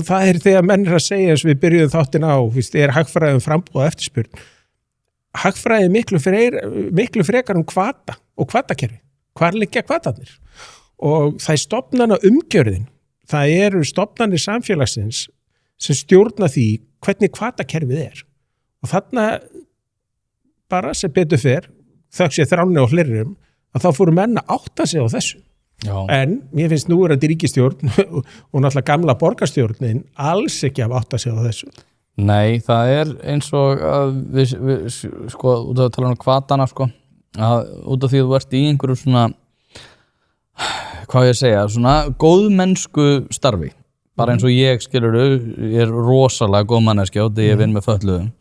það þegar menn að segja eins og við byrjuðum þáttin á, hagfræði frambúð og eftirspurn. Hagfræði miklu frekar hvata og hvatakerfi. Hvar liggja hvatarnir? Og það stofnana umgjörðin. Það stofnanir samfélagsins sem stjórna því hvernig hvatakerfið og þarna bara sem betur fer þökk sé þránni og fleirum að þá fóru menn að átta sig á þessu. Já. En mér finnst núverandi ríkisstjórn og náttúrulega gamla borgarstjórnin alls ekki að átta sig á þessu.
Nei, það eins og að við sko, út af að tala hvatana, sko, að út af því að þú ert í einhverju svona hvað ég segja, svona góðmennsku starfi, bara eins og ég ég rosalega góð manneski og ég vinn með fötluðum,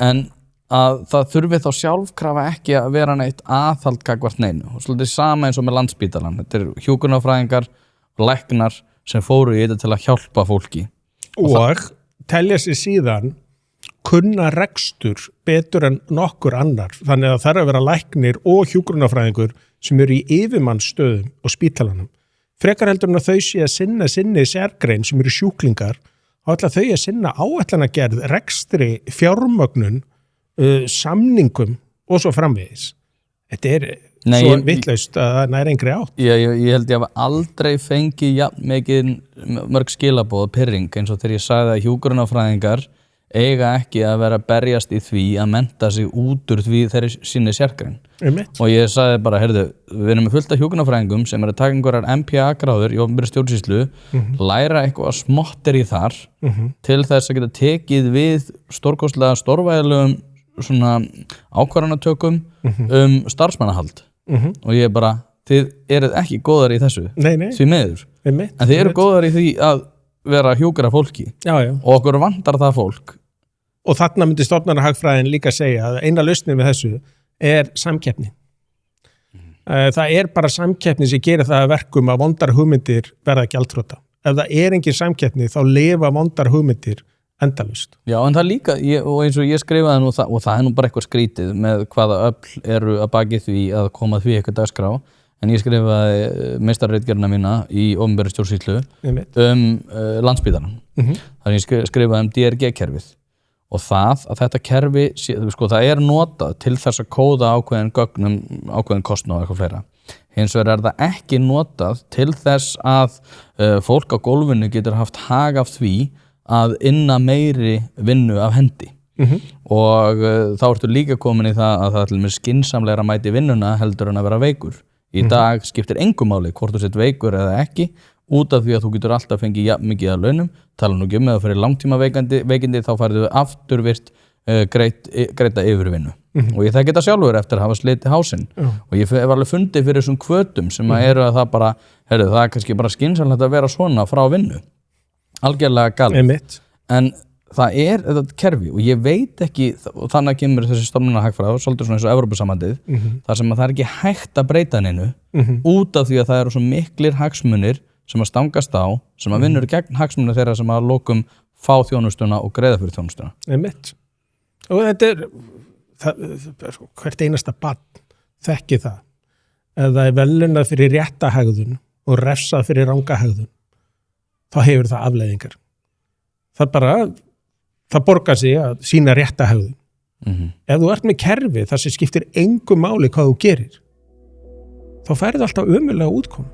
en að það þurfi þá sjálfkrafa ekki að vera neitt aðhald gagnvart neinu og svolítið sama eins og með Landspítalann, þetta hjúkrunarfræðingar og læknar sem fóru í þetta til að hjálpa fólki
og telja sig síðan kunna rekstur betur en nokkur annar, þannig að það þarf að vera læknir og hjúkrunarfræðingur sem í yfirmannsstöðum og spítalanum. Frekar heldur en að þau sé að sinni sérgrein sem sjúklingar, þá ætla þau að sinna áætlanagerð, rekstri, fjármögnun, samningum og svo framvegis. Þetta svo vitlaust að það næri engri átt.
Ég held ég hafa aldrei fengið mikið mörg skilaboð og pirring eins og þegar ég sagði að hjúkrunarfræðingar eiga ekki að vera að berjast í því að mennta sig út úr því þeirri sinni sérgrein. og ég sagði bara, heyrðu, við erum með fullt af hjúkrunarfræðingum sem eru að taka einhverjar MPA-gráður í opinberri stjórnsýslu, læra eitthvað smottir í þar til þess að geta tekið við stórkostlega stórvægilegum svona ákvarðanatökum starfsmannahald og ég bara, þið eruð ekki góðar í þessu því miður, en þið eru góðar í því að vera hjúkra fólki og okkur vantar það fólk.
Og þarna myndi stofnanahagfræðin líka segja að eina lausnin með þessu samkeppni. Það bara samkeppni sem gerir það að verkum að vondar hugmyndir verða gjaldþrota. Ef það engin samkeppni þá lifa vondar hugmyndir endalaust.
Já, en það líka, og eins og ég skrifaði nú og það nú bara eitthvað skrítið með hvaða öfl eru að baki því að koma því eitthvað dagskrá, en ég skrifaði meistarritgerðina mína í opinberri stjórnsýslu Landspítalann. Þar ég skrifaði DRG-kerfið. Og það að þetta kerfi, sko, það notað til þess að kóða ákveðin gögnum, ákveðin kostnað og eitthvað fleira. Hins vegar það ekki notað til þess að fólk á gólfinu getur haft hag af því að inna meiri vinnu af hendi. Og þá ertu líka komin í það að það til með skynsamlegra mæti vinnuna heldur en að vera veikur. Í dag skiptir engu máli hvort þú sett veikur eða ekki, út af því að þú getur alltaf fengið jafn mikið að launum, tala nú ekki með að fyrir langtíma veikindi þá færðu við afturvirt greita yfirvinnu. Og ég þekki þetta sjálfur eftir að hafa slitið hásinn. Og ég hef alveg fundið fyrir þessum hvötum sem eru að það bara, það kannski bara skynsamlegt að vera svona frá vinnu. Algjörlega galið. En það þetta kerfi og ég veit ekki, og þannig kemur þessi stofnanahagfræði, svolítið svona eins og Evrópusambandið, þar sem að það ekki hægt að breyta neinu út af því að það eru svo miklir hagsmunir sem að stangast á, sem að vinnur gegn hagsmunir þeirra sem að lokum fá þjónustuna og greiða fyrir þjónustuna.
Og þetta hvert einasta barn þekki það. Ef það verðlaunað fyrir rétta hegðun og refsað fyrir ranga hegðun, þá hefur það afleiðingar. Það borgar sig að sýna rétta hegðun. Ef þú ert með kerfi þar sem skiptir engu máli hvað þú gerir, þá færðu alltaf ömurlega útkomu.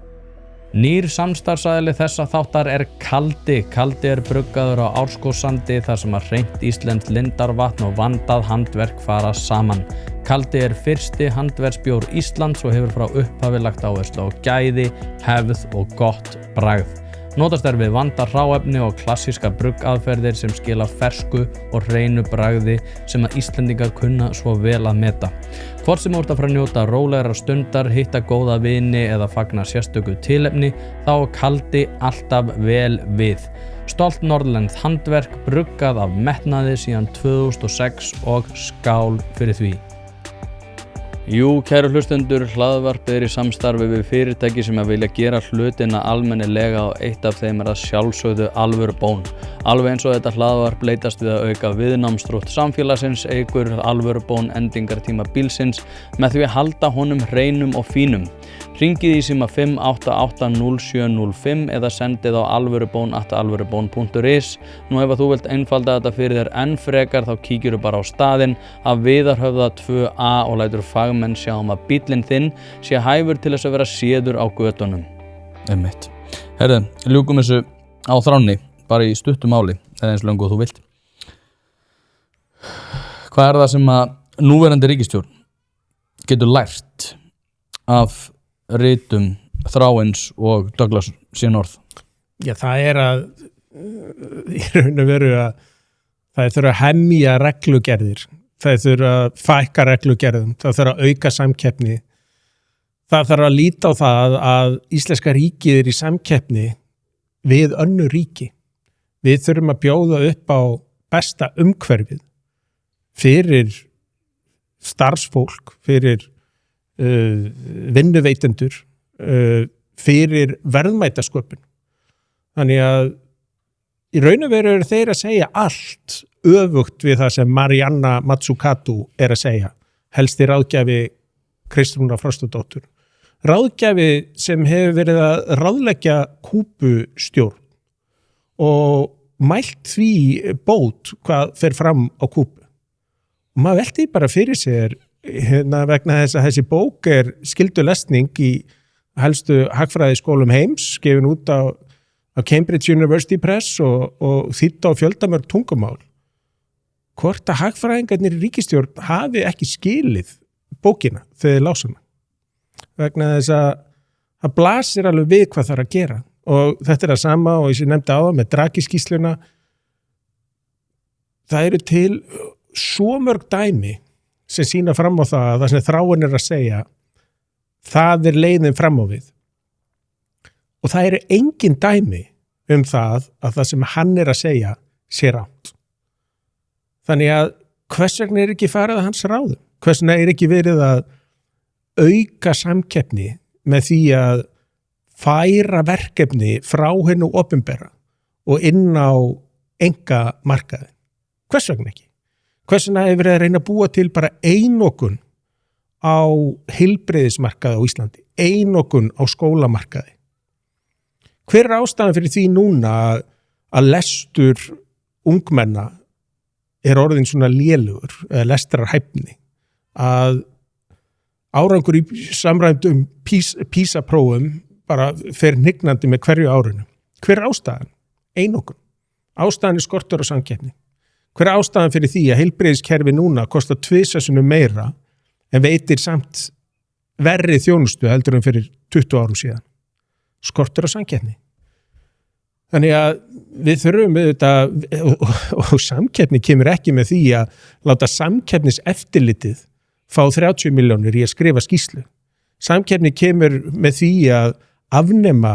Nýr samstarfsaðili þessa þáttar Kaldi. Kaldi bruggaður á Árskógssandi þar sem að hreint íslenskt lindarvatn og vandað handverk fara saman. Kaldi fyrsti handverksbjór Íslands og hefur frá upphafi lagt áherslu á gæði, hefð og gott bragð. Notast við vandað hráefni og klassíska bruggaðferðir sem skila fersku og hreinu bragði sem að Íslendingar kunna svo vel að meta. Hvort sem þú ert að fara að njóta rólegra stundar, hitta góða vini eða fagna sérstöku tilefni, þá Kaldi alltaf vel við. Stolt norðlenskt handverk, bruggað af metnaði síðan 2006 og skál fyrir því. Jú, kæru hlustendur, hlaðvarpið í samstarfi við fyrirtæki sem að vilja gera hlutina almennilega og eitt af þeim að sjálfsögðu Alvörubón. Alveg eins og þetta hlaðvarp leitast við að auka viðnámsþrótt samfélagsins, eykur Alvörubón endingartíma bílsins með því að halda honum hreinum og fínum. Hringið í síma 5880705 eða sendið á alvörubón@alvörubón.is. Nú ef þú vilt einfalda þetta fyrir þér enn frekar þá kíkjuru bara á staðinn af Viðarhöfða 2A og lætur fagmenn sjá að bíllinn þinn sé hæfur til þess að vera séður á götunum. Einmitt. Herðu, ljúkum þessu á þránni, bara í stuttu máli, eða eins löngu og þú vilt. Hvað það sem að núverandi ríkisstjórn getur lært af ritum Þráins og Douglas C. North?
Já, það að í raun og veru að það þurfa að hemja reglugerðir, það þurfa að fækka reglugerðum, það þurfa að auka samkeppni, það þarf að líta á það að íslenska ríkið í samkeppni við önnur ríki. Við þurfum að bjóða upp á besta umhverfið fyrir starfsfólk, fyrir vinnuveitendur, fyrir verðmætasköpun. Þannig að í raun og veru eru þeir að segja allt öfugt við það sem Marianna Mazzucato að segja, helsti ráðgjafi Kristrúnar Frostadóttur. Ráðgjafi sem hefur verið að ráðleggja Kúbustjórn og mælt því bót hvað fer fram á Kúbu. Og maður velti bara fyrir sér vegna þess að þessi bók skyldulesning í helstu hagfræðiskólum heims, gefin út á Cambridge University Press og þýdd á fjöldamörg tungumál. Hvort að hagfræðingarnir í ríkisstjórn hafi ekki skilið bókina þegar þið lása hana. Vegna þess að það blasir alveg við hvað það er að gera og þetta er það sama og ég nefndi áðan með Draghi-skýrsluna. Það eru til svo mörg dæmi sem sýna fram á það sem þráin er að segja, það er leiðin fram á við. Og það eru engin dæmi það að það sem hann er að segja sé rangt. Þannig að hvers vegna er ekki farið að hans ráðum? Hvers vegna er ekki verið að auka samkeppni með því að færa verkefni frá hennu opinbera og inn á enga markaði? Hvers vegna ekki? Hvers vegna hefur verið að reyna að búa til bara einokun á heilbrigðismarkaði á Íslandi, einokun á skólamarkaði? Hver er ástæðan fyrir því núna að lestur ungmenna er orðin svona lélugur, eða lestrarhæfni, að árangur í samræmdum PISA-prófum bara fer hnignandi með hverju árinu? Hver er ástæðan? Einokun. Ástæðan er skortur og samkeppni. Hver er ástæðan fyrir því að heilbrigðiskerfi núna kostar 2 sinnum meira en veitir samt verri þjónustu heldur en fyrir 20 árum síðan? Skortur og samkeppni. Þannig að við þurfum og samkeppni kemur ekki með því að láta samkeppniseftirlitið fá 30 milljónir í að skrifa skýrslu. Samkeppni kemur með því að afnema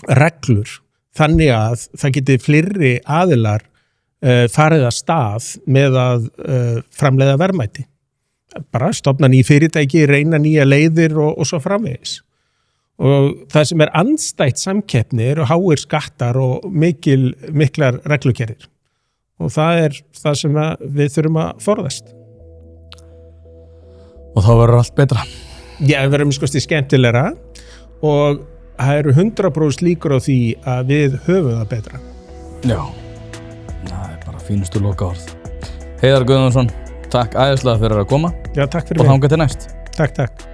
reglur þannig að það geti fleiri aðilar farið að stað með að framleiða verðmæti. Bara stofna ný fyrirtæki, reyna nýja leiðir og svo framvegis. Og það sem er andstætt samkeppni eru háir skattar og miklar reglugerðir. Og það er það sem við þurfum að forðast.
Og þá verður allt betra.
Já, það verður mjög skemmtilegra og það eru 100% líkur á því að við höfum það betra.
Já, það er bara fínustu lokaorð. Heiðar Guðmundsson, takk æðislega fyrir að koma.
Já, takk fyrir
mig. Og þangað til næst.
Takk.